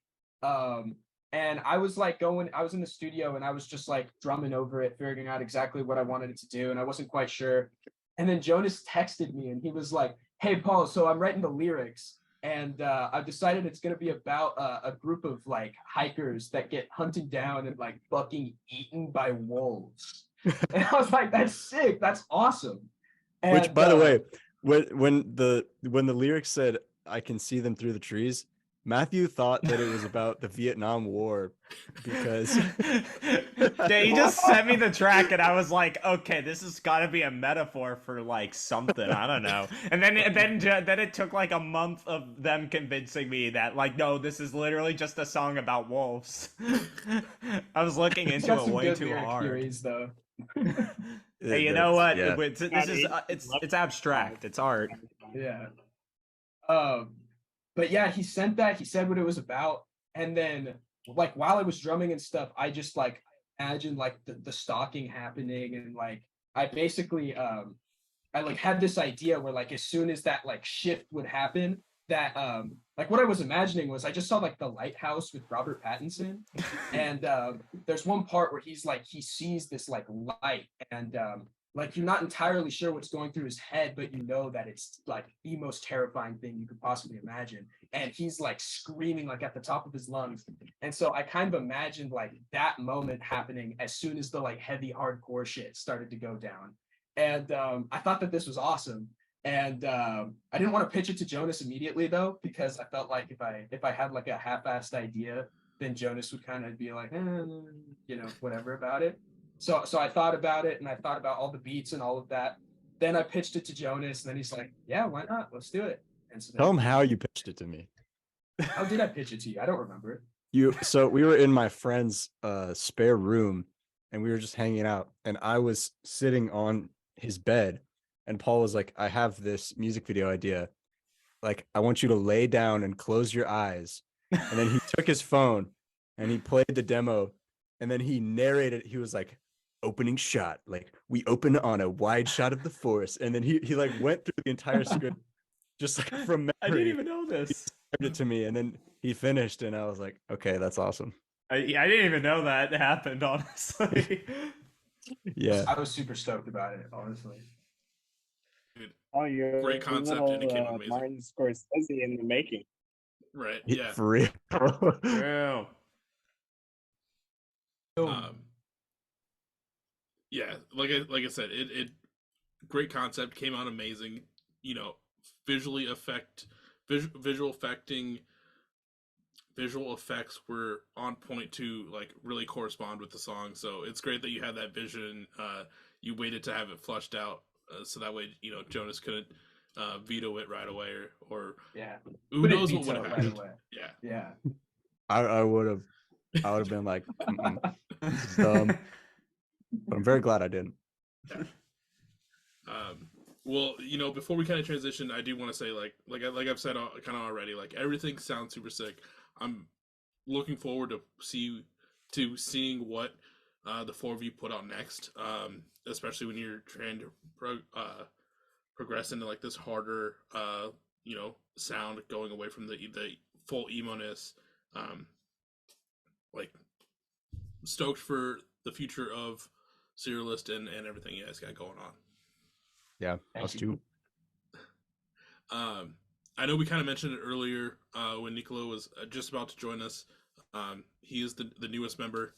Speaker 4: And I was like I was in the studio and I was just like drumming over it, figuring out exactly what I wanted it to do, and I wasn't quite sure. And then Jonas texted me and he was like, "Hey Paul, so I'm writing the lyrics, and I've decided it's gonna be about a group of like hikers that get hunted down and like fucking eaten by wolves." And I was like, "That's sick, that's awesome."
Speaker 1: Which,
Speaker 4: And
Speaker 1: by the way, when the lyrics said "I can see them through the trees," Matthew thought that it was about the Vietnam War because
Speaker 3: Yeah, he just sent me the track, and I was like, okay, this has got to be a metaphor for like something. I don't know. And then it took like a month of them convincing me that like, no, this is literally just a song about wolves. I was looking
Speaker 4: he's
Speaker 3: into
Speaker 4: got
Speaker 3: it
Speaker 4: some
Speaker 3: way
Speaker 4: good
Speaker 3: too
Speaker 4: lyric
Speaker 3: hard.
Speaker 4: theories, though.
Speaker 3: Hey, you know what?
Speaker 1: Yeah.
Speaker 3: This is it's abstract. It's art.
Speaker 4: Yeah. But yeah, he sent that. He said what it was about, and then like while I was drumming and stuff, I just like imagined like the stalking happening, and like I basically I like had this idea where like as soon as that like shift would happen, that like what I was imagining was I just saw like the lighthouse with Robert Pattinson, and there's one part where he's like he sees this like light, and like you're not entirely sure what's going through his head, but you know that it's like the most terrifying thing you could possibly imagine, and he's like screaming like at the top of his lungs. And so I kind of imagined like that moment happening as soon as the like heavy hardcore shit started to go down. And I thought that this was awesome. And I didn't want to pitch it to Jonas immediately though, because I felt like if I had like a half-assed idea, then Jonas would kind of be like, you know, whatever about it. So I thought about it, and I thought about all the beats and all of that. Then I pitched it to Jonas, and then he's like, "Yeah, why not? Let's do it." And so
Speaker 1: Tell him
Speaker 4: then,
Speaker 1: how you pitched it to me.
Speaker 4: how did I pitch it to you? I don't remember it.
Speaker 1: So we were in my friend's spare room and we were just hanging out, and I was sitting on his bed, and Paul was like, "I have this music video idea. Like, I want you to lay down and close your eyes." And then he took his phone and he played the demo, and then he narrated. He was like, "Opening shot, like we open on a wide shot of the forest," and then he like went through the entire script just like from memory.
Speaker 3: I didn't even know this.
Speaker 1: It to me, and then he finished, and I was like, "Okay, that's awesome."
Speaker 3: I didn't even know that happened, honestly.
Speaker 1: Yeah,
Speaker 4: I was super stoked about it, honestly.
Speaker 2: Dude,
Speaker 5: Oh, you're
Speaker 2: great concept, and it came amazing.
Speaker 5: Martin Scorsese in the making.
Speaker 2: Right, yeah.
Speaker 1: for real.
Speaker 3: True.
Speaker 2: Yeah, like I said, it great concept, came out amazing. You know, visually effect, visual affecting, visual effects were on point to like really correspond with the song. So it's great that you had that vision. You waited to have it flushed out, so that way you know Jonas couldn't veto it right away, or
Speaker 4: Yeah.
Speaker 2: who
Speaker 4: Couldn't
Speaker 2: knows what
Speaker 4: veto
Speaker 2: would have
Speaker 4: it
Speaker 2: happened.
Speaker 4: away.
Speaker 2: Yeah.
Speaker 4: Yeah.
Speaker 1: I would have been like, this is dumb, but I'm very glad I didn't.
Speaker 2: Yeah. Well, you know, before we kind of transition, I do want to say, like I've said kind of already, like everything sounds super sick. I'm looking forward to seeing what the four of you put out next, especially when you're trying to progress into like this harder, you know, sound, going away from the full emo-ness. Like stoked for the future of Serialist and everything you guys got going on.
Speaker 1: Yeah, us too.
Speaker 2: I know we kind of mentioned it earlier when Niccolo was just about to join us. He is the newest member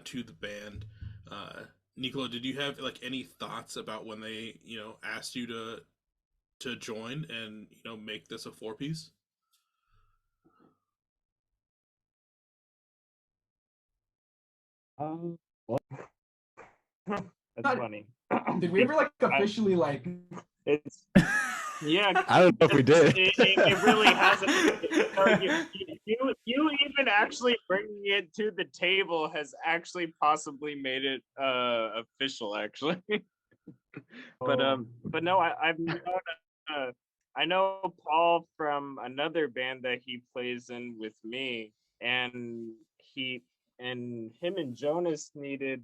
Speaker 2: to the band. Nicola, did you have like any thoughts about when they, asked you to join and make this a four piece?
Speaker 5: What? That's
Speaker 4: Not-
Speaker 5: funny.
Speaker 4: Did we ever like officially like?
Speaker 5: It's yeah.
Speaker 1: I don't know if we did.
Speaker 5: It really hasn't. You even actually bringing it to the table has actually possibly made it official, actually. But no, I've known I know Paul from another band that he plays in with me, and him and Jonas needed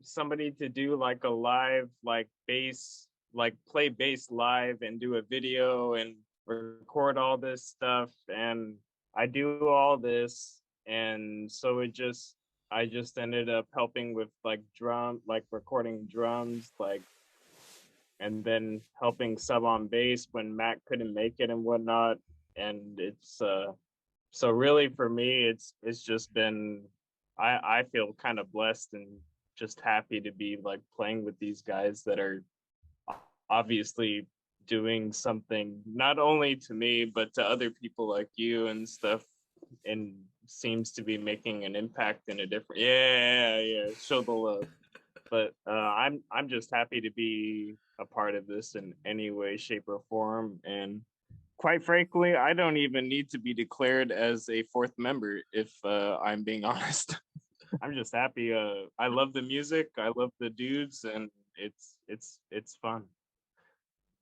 Speaker 5: somebody to do like a live like bass, like play bass live and do a video and record all this stuff, and I do all this, and so I just ended up helping with like recording drums, like, and then helping sub on bass when Matt couldn't make it and whatnot. And it's so really for me, it's just been, I feel kind of blessed and just happy to be like playing with these guys that are obviously doing something not only to me but to other people like you and stuff, and seems to be making an impact in a different, yeah, show the love. But I'm just happy to be a part of this in any way, shape, or form. And quite frankly, I don't even need to be declared as a fourth member if I'm being honest. I'm just happy. I love the music. I love the dudes, and it's fun.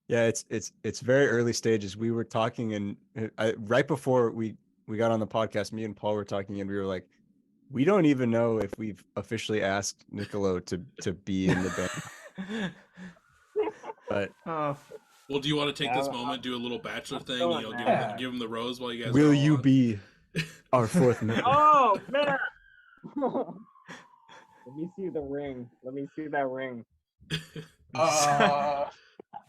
Speaker 1: Yeah, it's very early stages. We were talking, and right before we got on the podcast, me and Paul were talking, and we were like, we don't even know if we've officially asked Nicolo to be in the band. But
Speaker 2: Well, do you want to take this moment, do a little bachelor thing? Give him the rose while you guys.
Speaker 1: Will you be our fourth member?
Speaker 5: Oh man! Let me see the ring. Let me see that ring.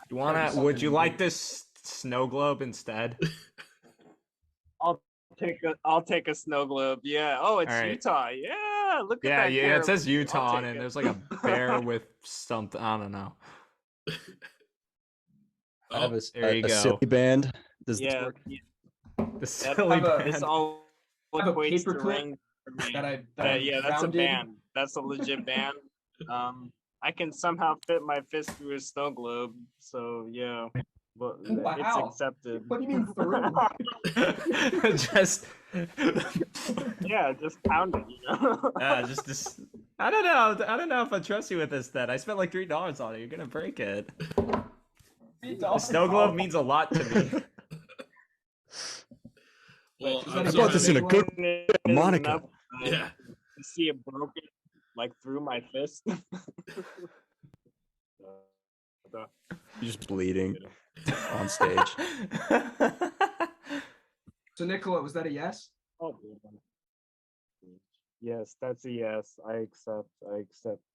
Speaker 3: You wanna? Would you like this snow globe instead?
Speaker 5: I'll take a snow globe. Yeah. Oh, it's
Speaker 3: Right.
Speaker 5: Utah. Yeah. Look at that.
Speaker 3: Yeah. It says
Speaker 5: I'll
Speaker 3: Utah on
Speaker 5: take
Speaker 3: it.
Speaker 5: it.
Speaker 3: There's like a bear with something. I don't know.
Speaker 1: I have
Speaker 3: There you
Speaker 1: a
Speaker 3: go.
Speaker 1: silly band. Does this
Speaker 5: Yeah.
Speaker 1: work?
Speaker 3: The silly
Speaker 5: This
Speaker 3: band.
Speaker 5: all
Speaker 4: I have a
Speaker 5: equates to
Speaker 4: paperclip
Speaker 5: ring for me.
Speaker 4: that I
Speaker 5: Yeah, that's a
Speaker 4: founded.
Speaker 5: band. That's a legit band. I can somehow fit my fist through a snow globe. So yeah, but it's
Speaker 4: Wow.
Speaker 5: accepted.
Speaker 4: What do you mean through?
Speaker 3: Just
Speaker 5: Yeah, just pound it.
Speaker 3: just I don't know if I trust you with this. Then I spent like $3 on it. You're gonna break it. The snow globe means a lot to me.
Speaker 2: Well,
Speaker 4: Is
Speaker 2: I'm
Speaker 4: that a
Speaker 2: so
Speaker 1: bought this in a
Speaker 2: happy-
Speaker 1: good Monica.
Speaker 2: Yeah.
Speaker 5: To see it broken like through my fist.
Speaker 1: You're just bleeding on stage.
Speaker 4: So Nicola, was that a yes?
Speaker 5: Oh, yes, that's a yes. I accept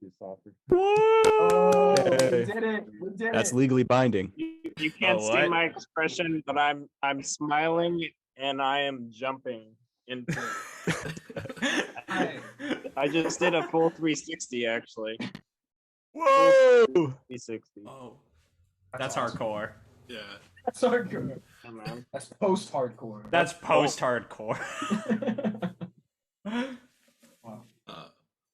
Speaker 5: this offer.
Speaker 4: Oh,
Speaker 1: Hey.
Speaker 4: we did it. We did
Speaker 1: That's
Speaker 4: it.
Speaker 1: legally binding.
Speaker 5: You can't
Speaker 3: Oh,
Speaker 5: see
Speaker 3: what?
Speaker 5: my expression, but I'm smiling and I am jumping into it.
Speaker 4: Hey.
Speaker 5: I just did a full 360 actually.
Speaker 1: Whoa!
Speaker 5: 360.
Speaker 3: Oh, that's
Speaker 4: awesome.
Speaker 3: hardcore.
Speaker 2: Yeah.
Speaker 4: That's hardcore.
Speaker 5: Yeah, man.
Speaker 4: That's post-hardcore.
Speaker 3: That's post-hardcore.
Speaker 4: Wow.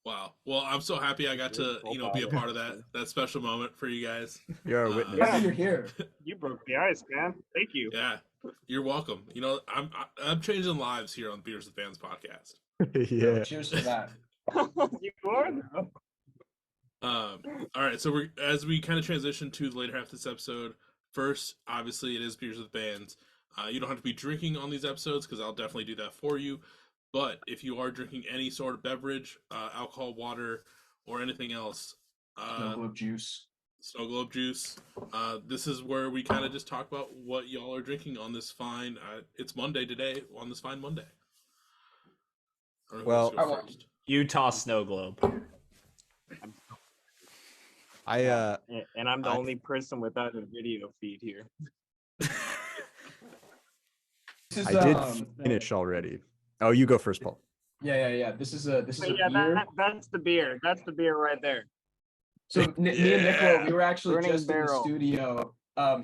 Speaker 2: Wow. Well, I'm so happy I got to, be a part of that special moment for you guys.
Speaker 1: You're a witness.
Speaker 4: Yeah, you're here.
Speaker 5: You broke the ice, man. Thank you.
Speaker 2: Yeah. You're welcome. I'm changing lives here on Beers with Fans podcast.
Speaker 1: Yeah.
Speaker 4: Cheers for that.
Speaker 5: You are though.
Speaker 2: All right. So as we kind of transition to the later half of this episode, first, obviously, it is Beers with Bands. You don't have to be drinking on these episodes because I'll definitely do that for you. But if you are drinking any sort of beverage, alcohol, water, or anything else,
Speaker 4: Snow globe juice.
Speaker 2: Snow Globe juice, this is where we kind of just talk about what y'all are drinking on this fine. It's Monday today, on this fine Monday. I don't know who wants to go
Speaker 4: Well,
Speaker 2: first.
Speaker 3: Utah snow globe.
Speaker 5: And I'm the only person without a video feed here.
Speaker 4: This is,
Speaker 1: I did finish already. Oh, you go first, Paul.
Speaker 4: Yeah. This is a
Speaker 5: But yeah,
Speaker 4: beer.
Speaker 5: that's the beer. That's the beer right there.
Speaker 4: So me and Nicola, we were actually
Speaker 5: Burning
Speaker 4: just in the
Speaker 5: Barrel.
Speaker 4: studio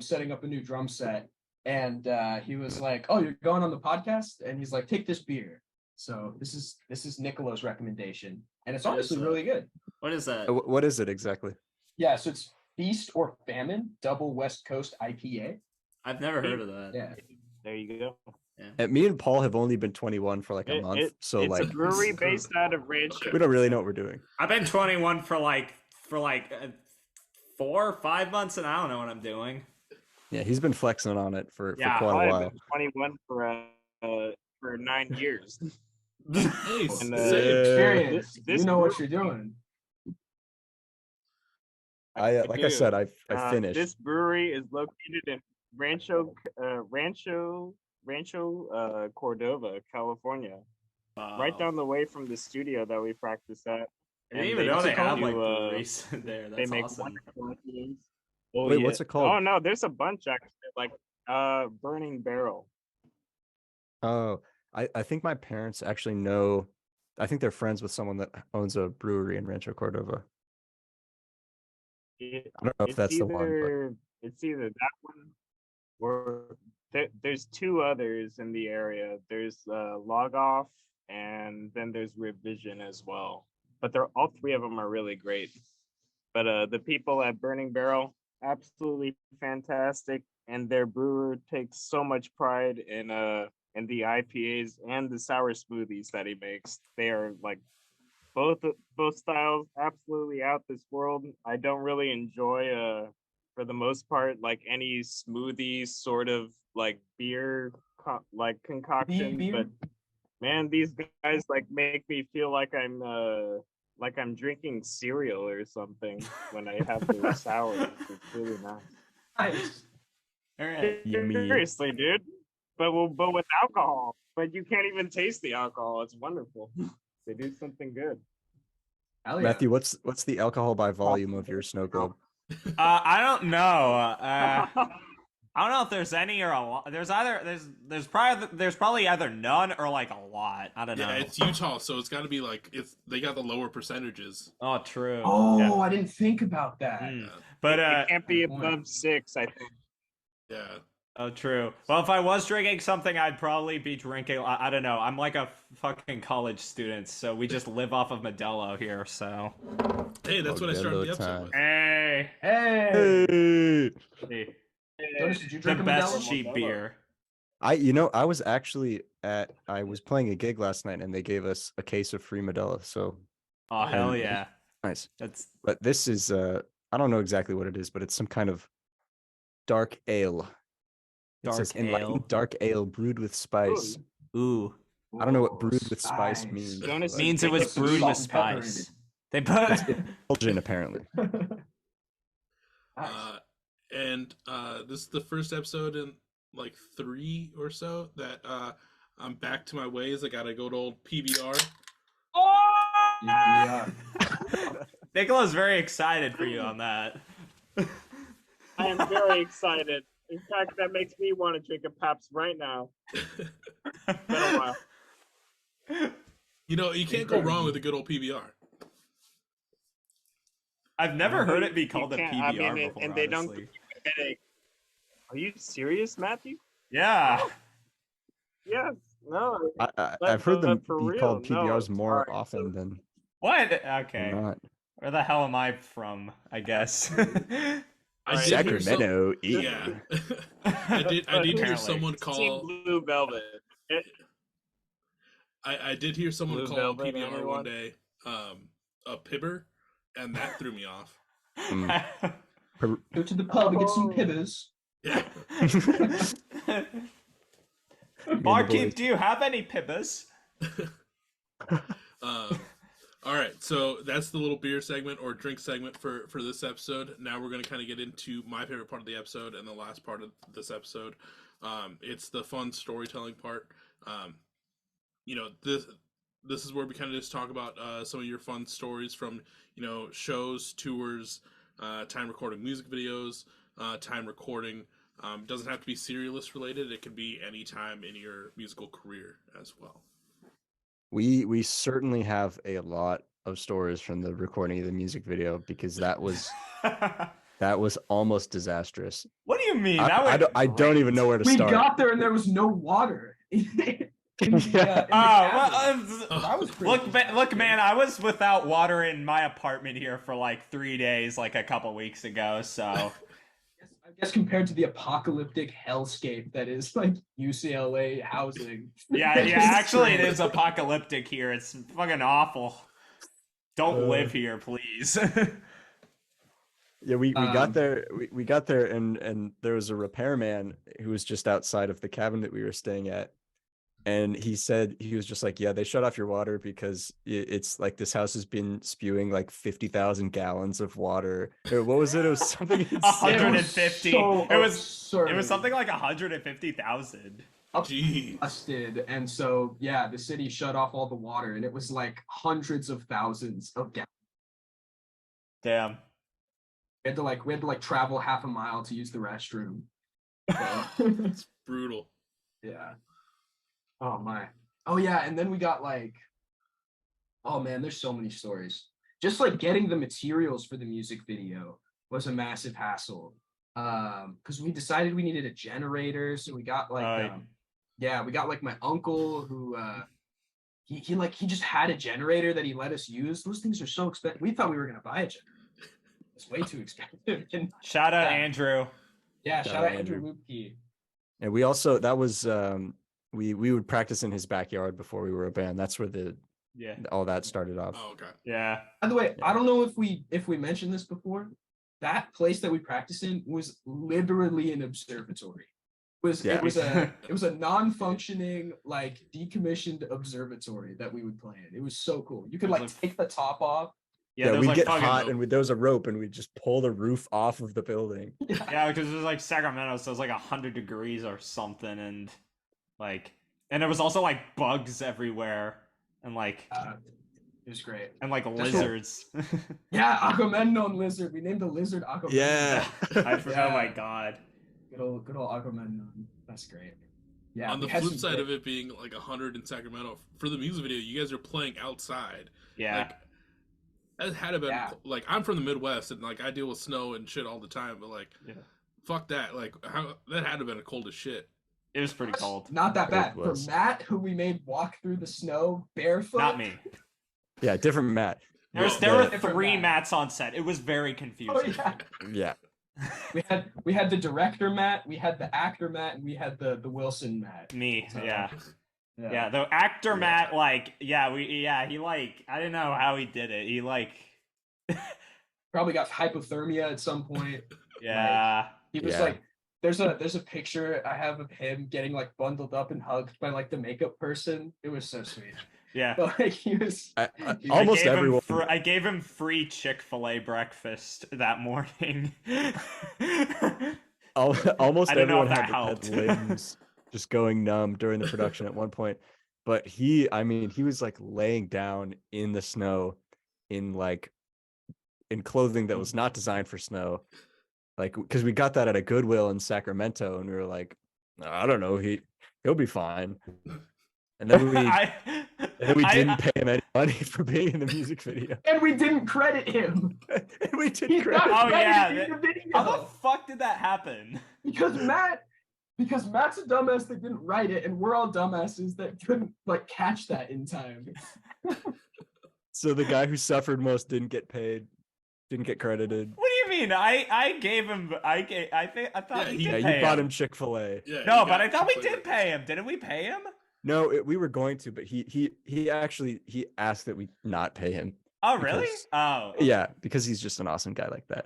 Speaker 4: setting up a new drum set. And he was like, "Oh, you're going on the podcast?" And he's like, "Take this beer." So this is Nicolo's recommendation. And it's
Speaker 3: What
Speaker 4: honestly
Speaker 3: is that?
Speaker 4: really good.
Speaker 3: What is that?
Speaker 1: What is it exactly?
Speaker 4: Yeah, so it's Feast or Famine Double West Coast IPA.
Speaker 3: I've never heard of that.
Speaker 4: Yeah.
Speaker 5: There you go.
Speaker 1: And me and Paul have only been 21 for like a month, so
Speaker 5: it's
Speaker 1: like
Speaker 5: a brewery based out of Rancho.
Speaker 1: we don't really know what we're doing.
Speaker 3: I've been 21 for 4 or 5 months, and I don't know what I'm doing.
Speaker 1: Yeah, he's been flexing on it for
Speaker 3: Yeah,
Speaker 1: quite a
Speaker 5: I've
Speaker 1: while.
Speaker 5: been 21 for 9 years.
Speaker 2: Hey,
Speaker 5: And,
Speaker 2: same.
Speaker 4: Experience.
Speaker 5: this
Speaker 4: You know what
Speaker 5: brew-
Speaker 4: you're doing.
Speaker 1: I like I
Speaker 5: do.
Speaker 1: said, I finished.
Speaker 5: This brewery is located in Rancho Cordova, California, right down the way from the studio that we practice at.
Speaker 3: I didn't
Speaker 5: And
Speaker 3: even know they have
Speaker 5: do,
Speaker 3: like breweries there.
Speaker 5: they
Speaker 3: That's
Speaker 5: make
Speaker 3: awesome.
Speaker 5: wonderful IPAs. Oh,
Speaker 1: Wait,
Speaker 5: yeah.
Speaker 1: what's it called?
Speaker 5: Oh no, there's a bunch actually. Like Burning Barrel.
Speaker 1: Oh, I think my parents actually know. I think they're friends with someone that owns a brewery in Rancho Cordova. I don't know if that's the one, but
Speaker 5: It's either that one or there's two others in the area. There's Log Off and then there's Revision as well. But they're all three of them are really great. But the people at Burning Barrel, absolutely fantastic, and their brewer takes so much pride in the IPAs and the sour smoothies that he makes. They are like both styles absolutely out this world. I don't really enjoy for the most part like any smoothie sort of like beer concoction,
Speaker 4: Beer?
Speaker 5: but man, these guys like make me feel like I'm drinking cereal or something when I have their sours. It's really nice.
Speaker 4: Nice.
Speaker 3: All right.
Speaker 1: Yummy.
Speaker 5: Seriously, dude. But with alcohol. But you can't even taste the alcohol. It's wonderful. They do something good.
Speaker 4: Hell yeah.
Speaker 1: Matthew, what's the alcohol by volume of your snow globe?
Speaker 3: I don't know. I don't know if there's any or a lot. There's probably either none or like a lot. I don't know.
Speaker 2: Yeah, it's Utah, so it's got to be like they got the lower percentages.
Speaker 3: Oh, true.
Speaker 4: Oh,
Speaker 3: Yeah.
Speaker 4: I didn't think about that.
Speaker 3: Mm.
Speaker 2: Yeah.
Speaker 3: But
Speaker 5: It can't be
Speaker 4: Good point.
Speaker 5: above 6, I think.
Speaker 2: Yeah.
Speaker 3: oh, true. Well, if I was drinking something, I'd probably be drinking. I don't know. I'm like a fucking college student, so we just live off of Modelo here. So
Speaker 2: Hey, that's what I started the
Speaker 1: Modelo time.
Speaker 2: episode with.
Speaker 3: hey,
Speaker 4: Hey.
Speaker 1: Hey.
Speaker 4: Jonas, did you
Speaker 3: the
Speaker 4: drink a
Speaker 3: best
Speaker 4: Modelo?
Speaker 3: cheap beer.
Speaker 1: I was actually I was playing a gig last night and they gave us a case of free Modelo. So
Speaker 3: Oh hell
Speaker 1: And-
Speaker 3: yeah!
Speaker 1: nice.
Speaker 3: That's
Speaker 1: But this is I don't know exactly what it is, but it's some kind of dark ale. It says
Speaker 3: Dark
Speaker 1: enlightened
Speaker 3: ale.
Speaker 1: dark ale brewed with spice.
Speaker 3: ooh.
Speaker 1: I don't know what brewed with spice means.
Speaker 5: Jonas
Speaker 1: but
Speaker 3: Means it was
Speaker 4: Some
Speaker 3: brewed
Speaker 4: salt
Speaker 3: with
Speaker 4: and pepper in
Speaker 3: spice.
Speaker 4: it.
Speaker 3: They put.
Speaker 1: it's indulgent, apparently.
Speaker 4: Nice.
Speaker 2: And this is the first episode in like 3 or so that I'm back to my ways. I got a good old PBR.
Speaker 4: Yeah.
Speaker 3: Nicola's very excited for you on that.
Speaker 5: I am very excited. In fact, that makes me want to drink a Pabst right now. Been a while.
Speaker 2: You know, you can't go wrong with a good old PBR.
Speaker 3: I've never heard it be
Speaker 5: You
Speaker 3: called a
Speaker 5: can't-
Speaker 3: PBR
Speaker 5: I mean,
Speaker 3: before.
Speaker 5: and they don't
Speaker 3: honestly.
Speaker 5: Headache. Are you serious, Matthew?
Speaker 3: Yeah.
Speaker 5: Yes. No.
Speaker 1: I've heard them
Speaker 5: for
Speaker 1: be
Speaker 5: real,
Speaker 1: called
Speaker 5: no,
Speaker 1: PBRs more
Speaker 5: alright,
Speaker 1: often than
Speaker 3: What? Okay.
Speaker 1: not.
Speaker 3: Where the hell am I from? I guess.
Speaker 2: I
Speaker 5: Alright.
Speaker 2: did hear some-
Speaker 1: Sacramento.
Speaker 2: Yeah. I did hear
Speaker 3: Apparently.
Speaker 2: someone
Speaker 5: Team
Speaker 2: call
Speaker 5: Blue Velvet.
Speaker 2: I did hear someone
Speaker 5: Blue
Speaker 2: call
Speaker 5: Velvet,
Speaker 2: PBR one
Speaker 5: anyone?
Speaker 2: day a pibber, and that threw me off.
Speaker 4: Go to the pub and get some pibbers.
Speaker 2: Yeah.
Speaker 3: Barkeep, do you have any pibbers?
Speaker 2: All right, so that's the little beer segment or drink segment for this episode. Now we're going to kind of get into my favorite part of the episode and the last part of this episode. It's the fun storytelling part. You know, this is where we kind of just talk about some of your fun stories from, you know, shows, tours, time recording music videos, time recording. Doesn't have to be Serialist related. It could be any time in your musical career as well.
Speaker 1: We certainly have a lot of stories from the recording of the music video because that was almost disastrous.
Speaker 3: What do you mean?
Speaker 1: I don't even know where to
Speaker 4: We
Speaker 1: start.
Speaker 4: got there and there was no water. In the
Speaker 1: Yeah.
Speaker 4: cabin.
Speaker 3: Well,
Speaker 4: That was pretty
Speaker 3: look, man, I was without water in my apartment here for like 3 days, like a couple weeks ago. So
Speaker 4: I guess compared to the apocalyptic hellscape that is like UCLA housing.
Speaker 3: yeah, actually, it is apocalyptic here. It's fucking awful. Don't live here, please.
Speaker 1: Yeah, we got there. We got there, and there was a repairman who was just outside of the cabin that we were staying at, and he said he was just like, yeah, they shut off your water because it's like this house has been spewing like 50,000 gallons of water. What was it? It was something
Speaker 3: 150. It was
Speaker 4: absurd.
Speaker 3: something like 150,000.
Speaker 2: Jeez.
Speaker 4: Busted. And so yeah, the city shut off all the water, and it was like hundreds of thousands of gallons.
Speaker 3: Damn.
Speaker 4: We had to like travel half a mile to use the restroom. So,
Speaker 2: It's brutal.
Speaker 4: yeah. Oh my. Oh yeah, and then we got like, oh man, there's so many stories. Just like getting the materials for the music video was a massive hassle. Because we decided we needed a generator, so we got like we got like my uncle who he just had a generator that he let us use. Those things are so expensive. We thought we were gonna buy a generator. It's way too expensive. And,
Speaker 3: Shout out Andrew.
Speaker 4: yeah, shout out Andrew Lupke.
Speaker 1: And we also that was we would practice in his backyard before we were a band. That's where all that started off.
Speaker 2: Oh, okay.
Speaker 3: Yeah.
Speaker 4: By the way, I don't know if we mentioned this before. That place that we practiced in was literally an observatory. It was a non-functioning, like decommissioned observatory that we would play in. It was so cool. You could like take the top off.
Speaker 1: Yeah, we'd get hot and there was a rope and we'd just pull the roof off of the building.
Speaker 3: Yeah, because it was like Sacramento, so it was like 100 degrees or something, and there was also like bugs everywhere, and like
Speaker 4: it was great.
Speaker 3: And like lizards.
Speaker 4: Yeah, Agamemnon lizard. We named the lizard Agamemnon.
Speaker 1: Yeah.
Speaker 3: Oh my god.
Speaker 4: Good old Agamemnon. That's great. Yeah.
Speaker 2: On the flip side of it being like 100 in Sacramento, for the music video, you guys are playing outside.
Speaker 3: Yeah.
Speaker 2: Like, that had to been like, I'm from the Midwest and like I deal with snow and shit all the time, but like fuck that. Like that had to been cold as shit.
Speaker 3: It was pretty cold.
Speaker 4: Not that bad. For Matt, who we made walk through the snow barefoot.
Speaker 3: Not me.
Speaker 1: Yeah, different Matt.
Speaker 3: There were 3 Matts on set. It was very confusing.
Speaker 4: Oh,
Speaker 1: yeah.
Speaker 4: We had the director Matt, we had the actor Matt, and we had the Wilson Matt.
Speaker 3: Me, yeah. The actor Matt, like, he like, I don't know how he did it. He like
Speaker 4: probably got hypothermia at some point.
Speaker 3: Yeah.
Speaker 4: Like, he was like, there's a picture I have of him getting like bundled up and hugged by like the makeup person. It was so sweet.
Speaker 3: Yeah.
Speaker 4: But like he was
Speaker 1: almost everyone.
Speaker 3: I gave him free Chick-fil-A breakfast that morning.
Speaker 1: Almost everyone had
Speaker 3: helped.
Speaker 1: limbs just going numb during the production at one point. But he was like laying down in the snow in clothing that was not designed for snow. Like, because we got that at a Goodwill in Sacramento, and we were like, I don't know, he'll be fine. And then we didn't pay him any money for being in the music video.
Speaker 4: And we didn't credit him.
Speaker 1: And we didn't credit him.
Speaker 3: Oh yeah.
Speaker 4: In the video.
Speaker 3: How the fuck did that happen?
Speaker 4: Because Matt's a dumbass that didn't write it, and we're all dumbasses that couldn't like catch that in time.
Speaker 1: So the guy who suffered most didn't get paid, didn't get credited.
Speaker 3: What do you mean? I gave him. I thought we did pay
Speaker 1: you bought
Speaker 3: him.
Speaker 1: him Chick-fil-A.
Speaker 2: Yeah,
Speaker 3: no, but I thought we did pay him. Didn't we pay him?
Speaker 1: No, we were going to, but he asked that we not pay him.
Speaker 3: Oh really?
Speaker 1: Because, yeah, because he's just an awesome guy like that.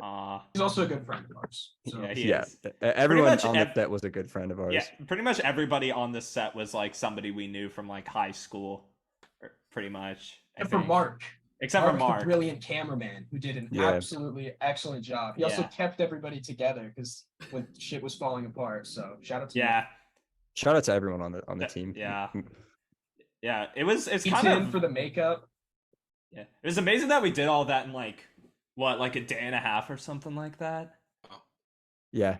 Speaker 4: He's also a good friend of ours. So.
Speaker 3: Yeah, he is.
Speaker 1: Everyone on the set was a good friend of ours.
Speaker 3: Yeah, pretty much everybody on the set was like somebody we knew from like high school, pretty much.
Speaker 4: Except for Mark.
Speaker 3: Except for Mark,
Speaker 4: the brilliant cameraman who did an absolutely excellent job. He also kept everybody together because when shit was falling apart. So shout out to Mark.
Speaker 1: Shout out to everyone on the team.
Speaker 3: Yeah. It's
Speaker 4: kind of for the makeup.
Speaker 3: Yeah, it was amazing that we did all that in like a day and a half or something like that.
Speaker 1: Yeah,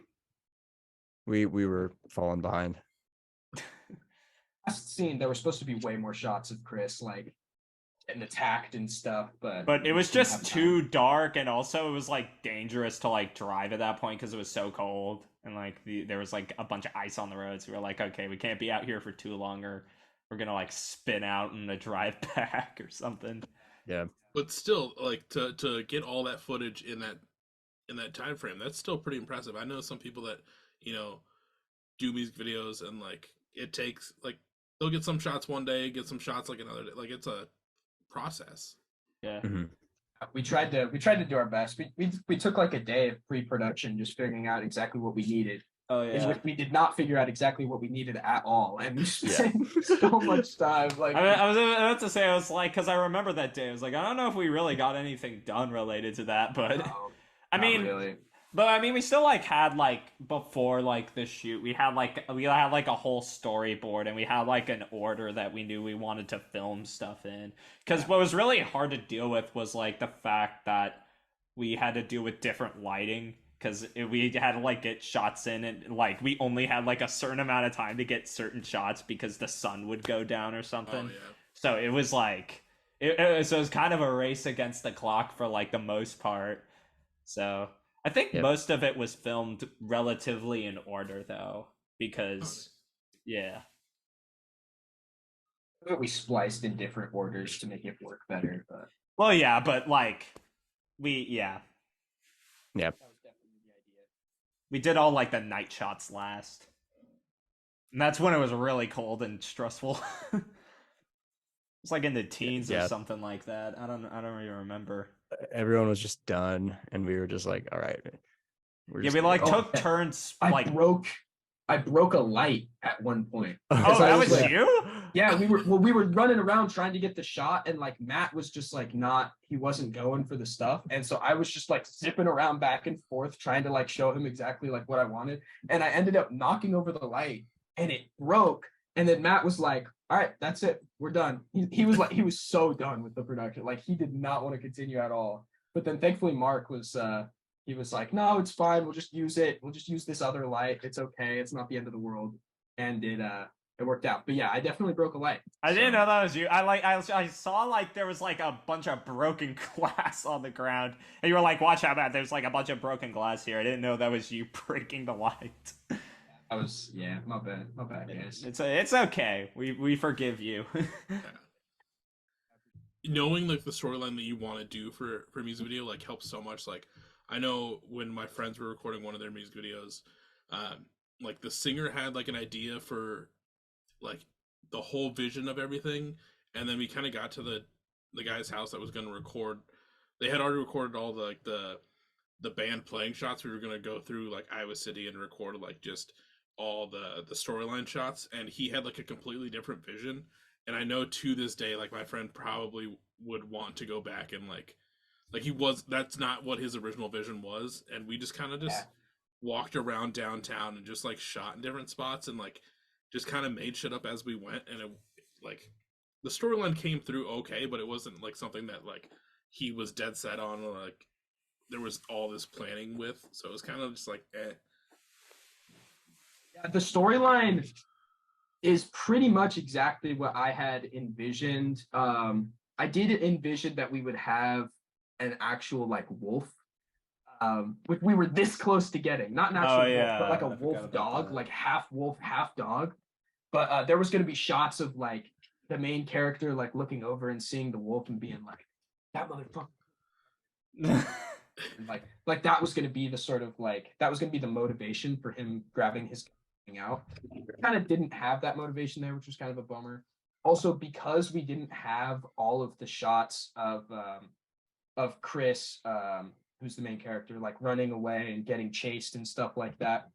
Speaker 1: we were falling behind.
Speaker 4: Last scene, there were supposed to be way more shots of Chris like getting attacked and stuff, but
Speaker 3: But it was
Speaker 4: didn't have
Speaker 3: just
Speaker 4: time.
Speaker 3: too dark, and also it was like dangerous to like drive at that point because it was so cold, and like there was like a bunch of ice on the roads. We were like, okay, we can't be out here for too long, or we're gonna like spin out and a drive back or something.
Speaker 1: Yeah.
Speaker 2: But still, like to get all that footage in that time frame, that's still pretty impressive. I know some people that do music videos and like it takes like they'll get some shots one day, get some shots like another day. Like it's a process.
Speaker 3: Yeah.
Speaker 1: Mm-hmm.
Speaker 4: We tried to do our best. We took like a day of pre-production just figuring out exactly what we needed.
Speaker 3: Oh
Speaker 4: In
Speaker 3: yeah.
Speaker 4: which we did not figure out exactly what we needed at all, and we spent so much time. Like
Speaker 3: I was about to say, I was like, because I remember that day. I was like, I don't know if we really got anything done related to that, but
Speaker 4: no,
Speaker 3: I
Speaker 4: not
Speaker 3: mean,
Speaker 4: really.
Speaker 3: but I mean, we still like had like before like the shoot, we had like a whole storyboard, and we had like an order that we knew we wanted to film stuff in. Because what was really hard to deal with was like the fact that we had to deal with different lighting. Because we had to like get shots in, and like we only had like a certain amount of time to get certain shots because the sun would go down or something.
Speaker 2: Oh yeah.
Speaker 3: So it was like so it was kind of a race against the clock for like the most part. So I think
Speaker 1: Yep.
Speaker 3: most of it was filmed relatively in order though, because yeah.
Speaker 4: We spliced in different orders to make it work better, but
Speaker 3: Well, yeah, but like yeah,
Speaker 1: Yeah.
Speaker 4: that was definitely the idea.
Speaker 3: we did all like the night shots last, and that's when it was really cold and stressful. It's like in the teens or
Speaker 1: Yeah.
Speaker 3: something like that. I don't even remember.
Speaker 1: Everyone was just done, and we were just like, all right. We're
Speaker 3: Yeah,
Speaker 1: just
Speaker 3: we
Speaker 1: gonna
Speaker 3: like
Speaker 1: go.
Speaker 3: took turns like
Speaker 4: I broke a light at one point.
Speaker 3: Oh,
Speaker 4: I
Speaker 3: that
Speaker 4: was
Speaker 3: was
Speaker 4: like-
Speaker 3: you?
Speaker 4: Yeah, we were running around trying to get the shot, and like Matt was just like he wasn't going for the stuff, and so I was just like zipping around back and forth trying to like show him exactly like what I wanted, and I ended up knocking over the light, and it broke, and then Matt was like, "All right, that's it, we're done." He was so done with the production, like he did not want to continue at all. But then thankfully Mark was he was like, "No, it's fine. We'll just use it. We'll just use this other light. It's okay. It's not the end of the world." And it worked out. But yeah, I definitely broke a light.
Speaker 3: I didn't know that was you. I saw like there was like a bunch of broken glass on the ground, and you were like, "Watch out, Matt! There's like a bunch of broken glass here." I didn't know that was you breaking the light.
Speaker 4: I was my bad, guys.
Speaker 3: It's okay. We forgive you.
Speaker 2: Knowing like the storyline that you want to do for a music video like helps so much. Like I know when my friends were recording one of their music videos, like the singer had like an idea for like the whole vision of everything, and then we kind of got to the guy's house that was going to record. They had already recorded all the like the band playing shots. We were going to go through like Iowa City and record like just all the storyline shots, and he had like a completely different vision. And I know to this day, like my friend probably would want to go back and like that's not what his original vision was, and we just kind of walked around downtown and just like shot in different spots and like just kind of made shit up as we went, and it like the storyline came through okay, but it wasn't like something that like he was dead set on, or like there was all this planning with, so it was kind of just like
Speaker 4: Yeah, the storyline is pretty much exactly what I had envisioned. I did envision that we would have an actual like wolf, which we were this close to getting. Not an actual wolf, but like a wolf dog, like half wolf, half dog. But there was going to be shots of like the main character like looking over and seeing the wolf and being like, "That motherfucker." like that was going to be the sort of like that was going to be the motivation for him grabbing his out. Kind of didn't have that motivation there, which was kind of a bummer. Also, because we didn't have all of the shots of Chris, who's the main character, like running away and getting chased and stuff like that.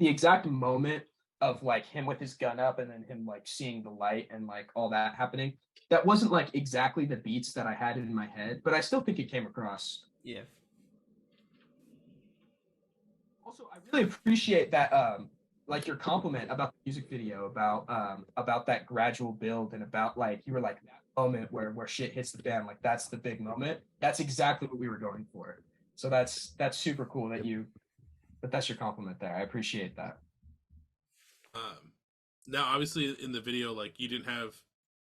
Speaker 4: The exact moment of like him with his gun up and then him like seeing the light and like all that happening, that wasn't like exactly the beats that I had in my head, but I still think it came across.
Speaker 3: Yeah.
Speaker 4: Also, I really appreciate that like your compliment about the music video, about that gradual build, and about like you were like that moment where shit hits the fan, like that's the big moment. That's exactly what we were going for. So that's super cool that's your compliment there. I appreciate that.
Speaker 2: now obviously in the video like you didn't have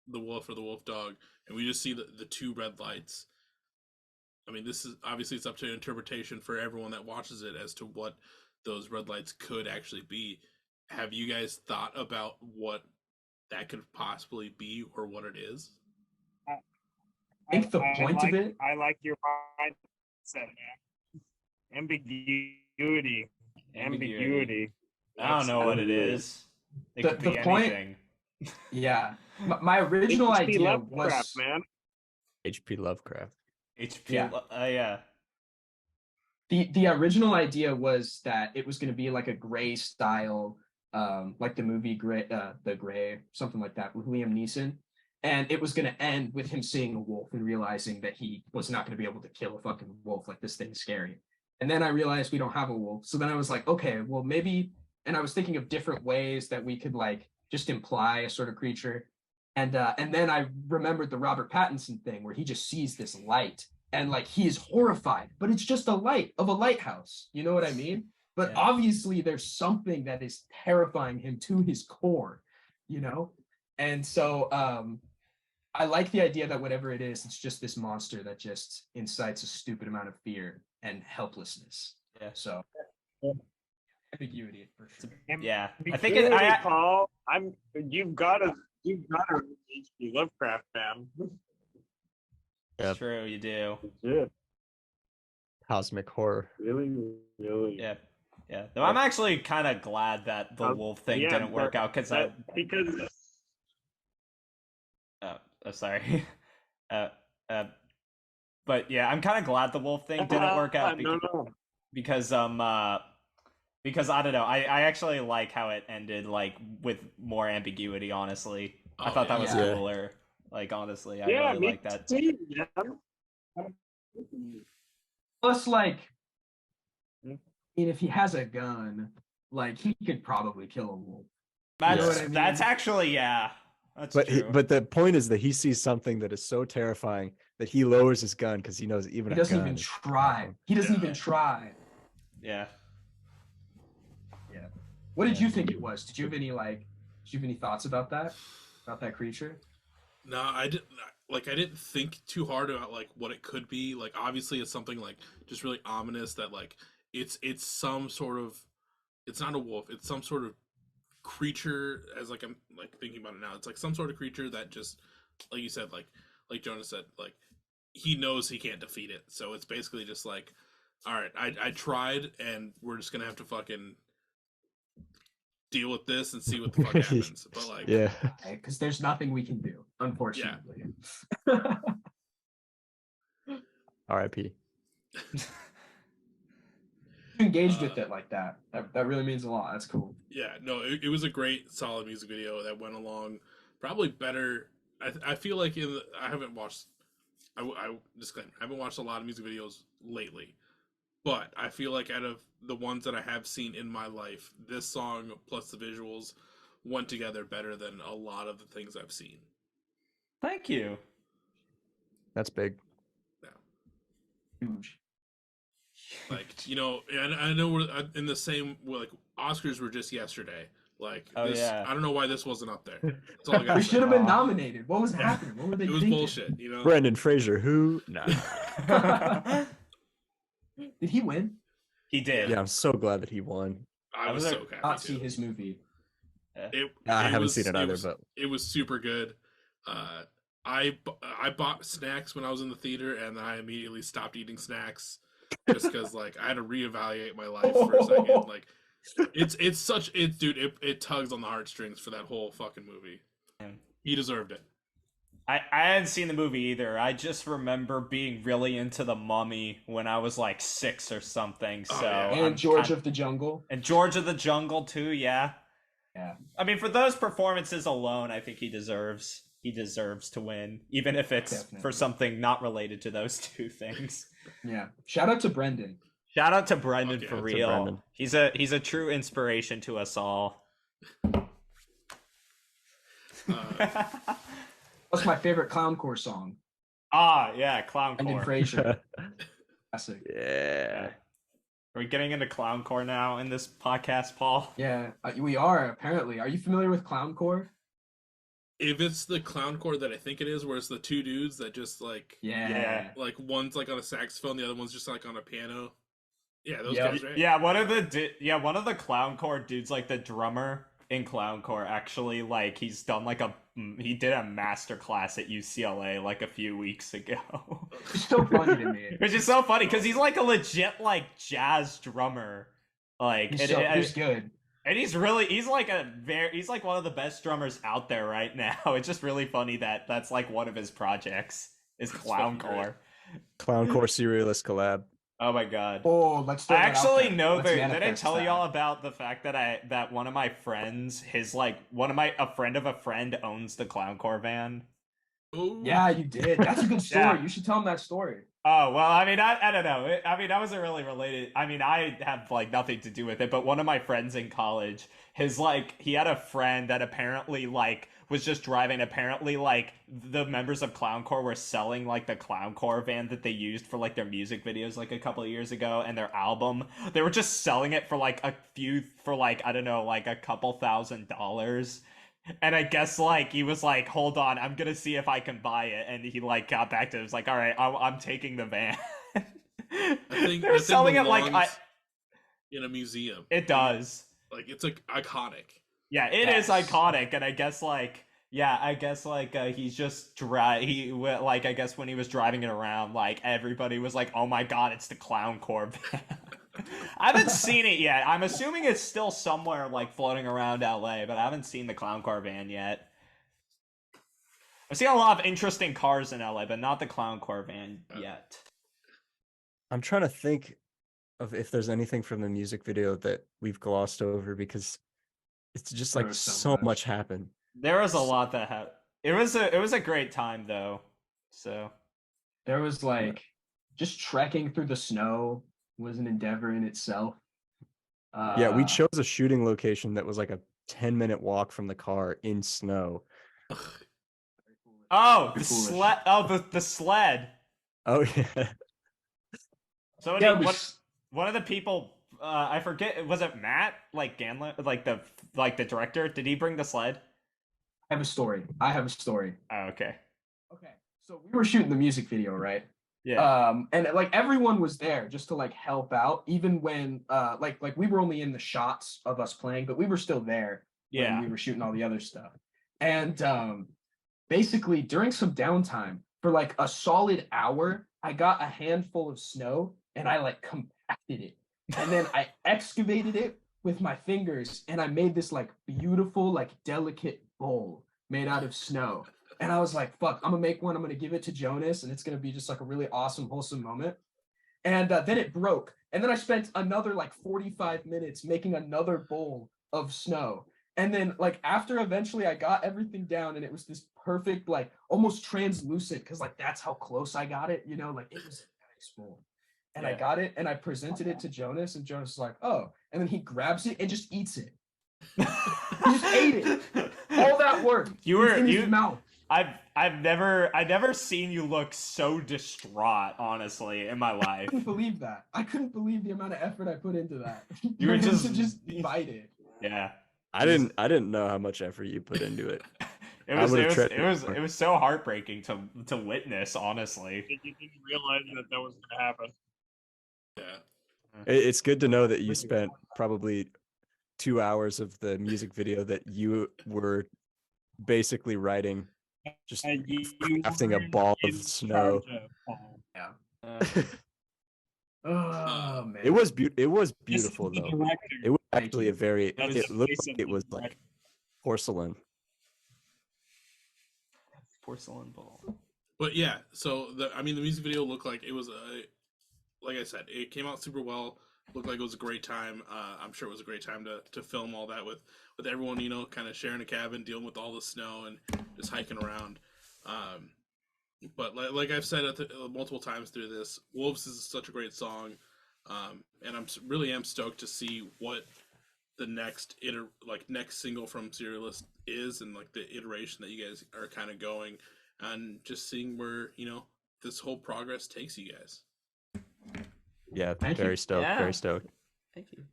Speaker 2: the wolf or the wolf dog, and we just see the two red lights. I mean, this is obviously it's up to interpretation for everyone that watches it as to what those red lights could actually be. Have you guys thought about what that could possibly be or what it is?
Speaker 4: I think the point of it.
Speaker 5: I like your mindset, man. Ambiguity.
Speaker 3: I don't know what it is. It could be
Speaker 4: point,
Speaker 3: anything.
Speaker 4: Yeah. My original idea
Speaker 5: Lovecraft,
Speaker 4: was
Speaker 5: man.
Speaker 1: H.P. Lovecraft.
Speaker 3: Yeah.
Speaker 4: The original idea was that it was going to be like a Gray style, like the movie Gray, the Gray, something like that with Liam Neeson. And it was going to end with him seeing a wolf and realizing that he was not going to be able to kill a fucking wolf. Like, this thing's scary. And then I realized we don't have a wolf. So then I was like, okay, well, maybe. And I was thinking of different ways that we could like just imply a sort of creature. And then I remembered the Robert Pattinson thing where he just sees this light and like he is horrified, but it's just a light of a lighthouse. You know what I mean? But obviously there's something that is terrifying him to his core, you know? And so I like the idea that whatever it is, it's just this monster that just incites a stupid amount of fear and helplessness.
Speaker 3: Yeah.
Speaker 4: So ambiguity for sure.
Speaker 3: Yeah.
Speaker 5: I think Paul, you've got to H.P. Lovecraft fan.
Speaker 3: It's true, you do.
Speaker 5: Yeah.
Speaker 1: Cosmic horror.
Speaker 5: Really.
Speaker 3: Yeah. Though I'm actually kind of glad that the wolf thing didn't work out because sorry. But yeah, I'm kind of glad the wolf thing didn't work out because I don't know. I actually like how it ended, like with more ambiguity. Honestly, I thought that was cooler. Like honestly, I really like that.
Speaker 4: Plus, like, I mean, if he has a gun, like he could probably kill a wolf.
Speaker 3: That's actually That's true.
Speaker 1: But the point is that he sees something that is so terrifying that he lowers his gun because he knows
Speaker 4: he doesn't even try. He doesn't even try.
Speaker 3: Yeah.
Speaker 4: What did you think it was? Did you have any thoughts about that creature?
Speaker 2: No, I didn't think too hard about like what it could be. Like obviously it's something like just really ominous that like it's some sort of, it's not a wolf, it's some sort of creature, as like I'm like thinking about it now. It's like some sort of creature that just, like you said, like Jonas said, like he knows he can't defeat it. So it's basically just like, all right, I tried and we're just gonna have to fucking deal with this and see what the fuck happens. But like,
Speaker 4: because there's nothing we can do, unfortunately.
Speaker 1: R.I.P.
Speaker 4: Engaged with it like that. That really means a lot. That's cool.
Speaker 2: Yeah, no, it was a great, solid music video that went along probably better. I feel like I haven't watched. I haven't watched a lot of music videos lately, but I feel like out of the ones that I have seen in my life, this song plus the visuals went together better than a lot of the things I've seen.
Speaker 3: Thank you.
Speaker 1: That's big.
Speaker 2: Yeah.
Speaker 4: Huge.
Speaker 2: Like, you know, and I know we're in the same, like Oscars were just yesterday. Like, I don't know why this wasn't up there. That's all I got.
Speaker 4: We should have been nominated. What was happening? What were they thinking?
Speaker 2: It was bullshit, you know.
Speaker 1: Brendan Fraser, who? Nah.
Speaker 4: Did he win?
Speaker 3: He did.
Speaker 1: Yeah, I'm so glad that he won.
Speaker 2: I was so happy.
Speaker 4: Not see his movie.
Speaker 1: I haven't seen it either, but
Speaker 2: it was super good. I bought snacks when I was in the theater, and I immediately stopped eating snacks just because like I had to reevaluate my life for a second. Like it tugs on the heartstrings for that whole fucking movie. He deserved it.
Speaker 3: I hadn't seen the movie either. I just remember being really into The Mummy when I was like 6 or something. So
Speaker 4: and George of the Jungle.
Speaker 3: And George of the Jungle too, yeah. I mean, for those performances alone, I think he deserves to win, even if it's for something not related to those two things.
Speaker 4: Yeah. Shout out to Brendan.
Speaker 3: Shout out to Brendan for real. Brendan. He's a true inspiration to us all.
Speaker 4: What's my favorite clowncore song?
Speaker 3: Yeah, clowncore.
Speaker 4: Brendan Fraser. Classic.
Speaker 1: Yeah.
Speaker 3: Are we getting into clowncore now in this podcast, Paul?
Speaker 4: Yeah, we are apparently. Are you familiar with clowncore?
Speaker 2: if it's the clowncore that I think it is, where it's the two dudes that just
Speaker 4: Yeah.
Speaker 2: like one's like on a saxophone, the other one's just like on a piano. Yeah, those
Speaker 4: Yep.
Speaker 2: guys, right?
Speaker 3: Yeah, one of the clowncore dudes, like the drummer in clowncore, actually, like he did a master class at UCLA like a few weeks ago.
Speaker 4: It's so funny to me.
Speaker 3: Which is so funny because he's like a legit like jazz drummer. Like
Speaker 4: He's good.
Speaker 3: and he's like he's like one of the best drummers out there right now. It's just really funny that that's like one of his projects is
Speaker 2: That's fucking
Speaker 3: clowncore.
Speaker 1: Clowncore Serialist collab.
Speaker 3: Oh my god.
Speaker 4: Oh, let's throw
Speaker 3: I
Speaker 4: that out
Speaker 3: actually
Speaker 4: there.
Speaker 3: know
Speaker 4: Let's
Speaker 3: did I
Speaker 4: manifest
Speaker 3: tell
Speaker 4: that.
Speaker 3: y'all about the fact that that one of my friends, a friend of a friend owns the clowncore van?
Speaker 2: Ooh.
Speaker 4: Yeah, you did. That's a good story.
Speaker 3: Yeah.
Speaker 4: You should tell him that story.
Speaker 3: Oh, well, I mean, I don't know. I mean, I wasn't really related. I mean, I have like nothing to do with it, but one of my friends in college, he had a friend that apparently like was just driving. Apparently, like the members of Clowncore were selling like the Clowncore van that they used for like their music videos like a couple of years ago and their album. They were just selling it for like I don't know, like a couple $1,000. And I guess like he was like, hold on, I'm gonna see if I can buy it. And he like got back to it. It was like, all right, I'm taking the van.
Speaker 2: I think
Speaker 3: They're selling it like
Speaker 2: in a museum.
Speaker 3: it does.
Speaker 2: Like it's like iconic.
Speaker 3: Yeah, it is
Speaker 4: Yes.
Speaker 3: iconic, and I guess like he's just like I guess when he was driving it around, like everybody was like, oh my god, it's the Clowncore van. I haven't seen it yet. I'm assuming it's still somewhere like floating around LA, but I haven't seen the Clowncore van yet. I've seen a lot of interesting cars in LA, but not the Clowncore van yet.
Speaker 1: I'm trying to think of if there's anything from the music video that we've glossed over because it's just
Speaker 4: There
Speaker 1: like
Speaker 4: was
Speaker 1: so much happened.
Speaker 3: There was a lot that happened. It was a great time though. So
Speaker 4: There was like just trekking through the snow was an endeavor in itself.
Speaker 1: Yeah, we chose a shooting location that was like a 10-minute walk from the car in snow.
Speaker 3: oh
Speaker 4: Very
Speaker 3: the
Speaker 4: foolish.
Speaker 3: sled the sled.
Speaker 1: Oh yeah.
Speaker 3: So
Speaker 4: Yeah,
Speaker 3: one of the people I forget, was it Matt like Ganlin, like the director? Did he bring the sled?
Speaker 4: I have a story.
Speaker 3: Oh, okay.
Speaker 4: Okay, so we were shooting the music video, right?
Speaker 3: Yeah.
Speaker 4: And like everyone was there just to like help out, even when like we were only in the shots of us playing, but we were still there when
Speaker 3: Yeah.
Speaker 4: we were shooting all the other stuff. And basically during some downtime for like a solid hour, I got a handful of snow and I like compacted it. And then I excavated it with my fingers and I made this like beautiful, like delicate bowl made out of snow. And I was like, fuck, I'm gonna make one. I'm gonna give it to Jonas, and it's gonna be just like a really awesome, wholesome moment. And then it broke. And then I spent another like 45 minutes making another bowl of snow. And then like after eventually I got everything down and it was this perfect, like almost translucent, because like that's how close I got it, you know, like it was a nice bowl. And I
Speaker 3: Yeah.
Speaker 4: got it and I presented it to Jonas, and Jonas was like, oh, and then he grabs it and just eats it. He just ate it. All that work.
Speaker 3: You were
Speaker 4: in his mouth.
Speaker 3: I've never seen you look so distraught, honestly, in my life.
Speaker 4: I couldn't believe that. I couldn't believe the amount of effort I put into that.
Speaker 3: You were
Speaker 4: to just bite it.
Speaker 3: Yeah.
Speaker 1: I didn't know how much effort you put into it.
Speaker 3: It was
Speaker 1: would've
Speaker 3: it was
Speaker 1: tried
Speaker 3: it was
Speaker 1: more.
Speaker 3: it was so heartbreaking to witness, honestly.
Speaker 5: You didn't realize that was gonna happen.
Speaker 2: Yeah.
Speaker 1: It's good to know that you spent probably 2 hours of the music video that you were basically writing, just crafting a ball of snow.
Speaker 4: Yeah.
Speaker 3: Uh,
Speaker 4: Oh man.
Speaker 1: It was beautiful though. It was
Speaker 4: Thank
Speaker 1: actually
Speaker 4: you.
Speaker 1: a very.
Speaker 5: That's
Speaker 1: It
Speaker 5: the
Speaker 1: looked
Speaker 5: face
Speaker 1: like
Speaker 5: of
Speaker 1: it
Speaker 5: the
Speaker 1: was like porcelain.
Speaker 3: porcelain ball.
Speaker 2: But yeah, so the music video looked like it was like I said, it came out super well. Looked like it was a great time. I'm sure it was a great time to film all that with everyone, you know, kind of sharing a cabin, dealing with all the snow and just hiking around. But like I've said multiple times through this, Wolves is such a great song, and I'm really stoked to see what the next single from Serialist is, and like the iteration that you guys are kind of going, and just seeing where, you know, this whole progress takes you guys.
Speaker 1: Yeah,
Speaker 4: Thank you.
Speaker 1: very stoked.
Speaker 3: Yeah.
Speaker 1: Very stoked.
Speaker 3: Thank you.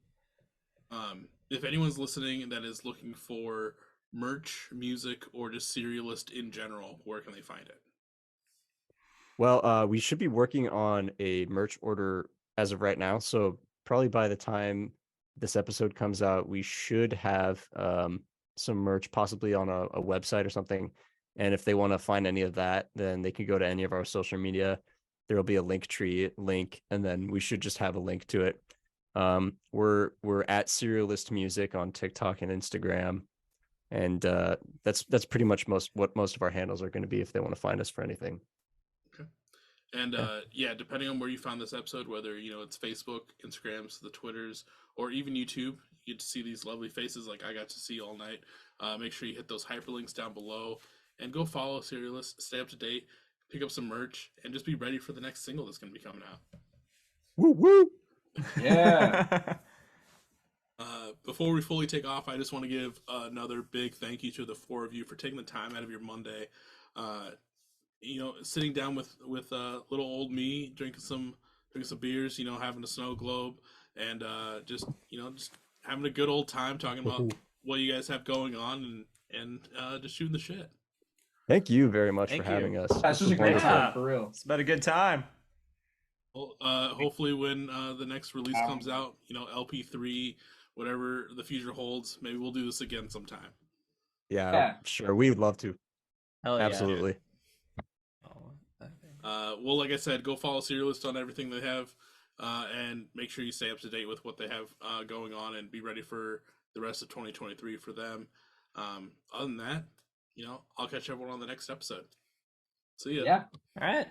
Speaker 2: If anyone's listening that is looking for merch, music, or just Serialist in general, where can they find it?
Speaker 1: Well, we should be working on a merch order as of right now. So probably by the time this episode comes out, we should have some merch possibly on a website or something. And if they want to find any of that, then they can go to any of our social media. There will be a link tree link, and then we should just have a link to it. We're at Serialist Music on TikTok and Instagram, and that's pretty much what most of our handles are going to be if they want to find us for anything.
Speaker 2: And yeah, depending on where you found this episode, whether it's Facebook, Instagrams, the Twitters, or even YouTube, you get to see these lovely faces like I got to see all night. Make sure you hit those hyperlinks down below and go follow Serialist, stay up to date, pick up some merch, and just be ready for the next single that's going to be coming out.
Speaker 1: Woo woo!
Speaker 4: Yeah.
Speaker 2: Before we fully take off, I just want to give another big thank you to the four of you for taking the time out of your Monday. Sitting down with little old me, drinking some beers, having a snow globe, and just having a good old time talking about what you guys have going on and just shooting the shit.
Speaker 1: Thank you very much
Speaker 3: Thank
Speaker 1: for
Speaker 3: you.
Speaker 1: having us.
Speaker 4: That's just a great time, for real.
Speaker 3: It's been a good time.
Speaker 2: Well, hopefully when the next release comes out, LP3, whatever the future holds, maybe we'll do this again sometime.
Speaker 1: Yeah. Sure. We would love to.
Speaker 3: Hell yeah.
Speaker 1: Absolutely.
Speaker 2: Well, like I said, go follow Serialist on everything they have, and make sure you stay up to date with what they have going on, and be ready for the rest of 2023 for them. Other than that, I'll catch everyone on the next episode. See ya.
Speaker 4: Yeah.
Speaker 3: All right.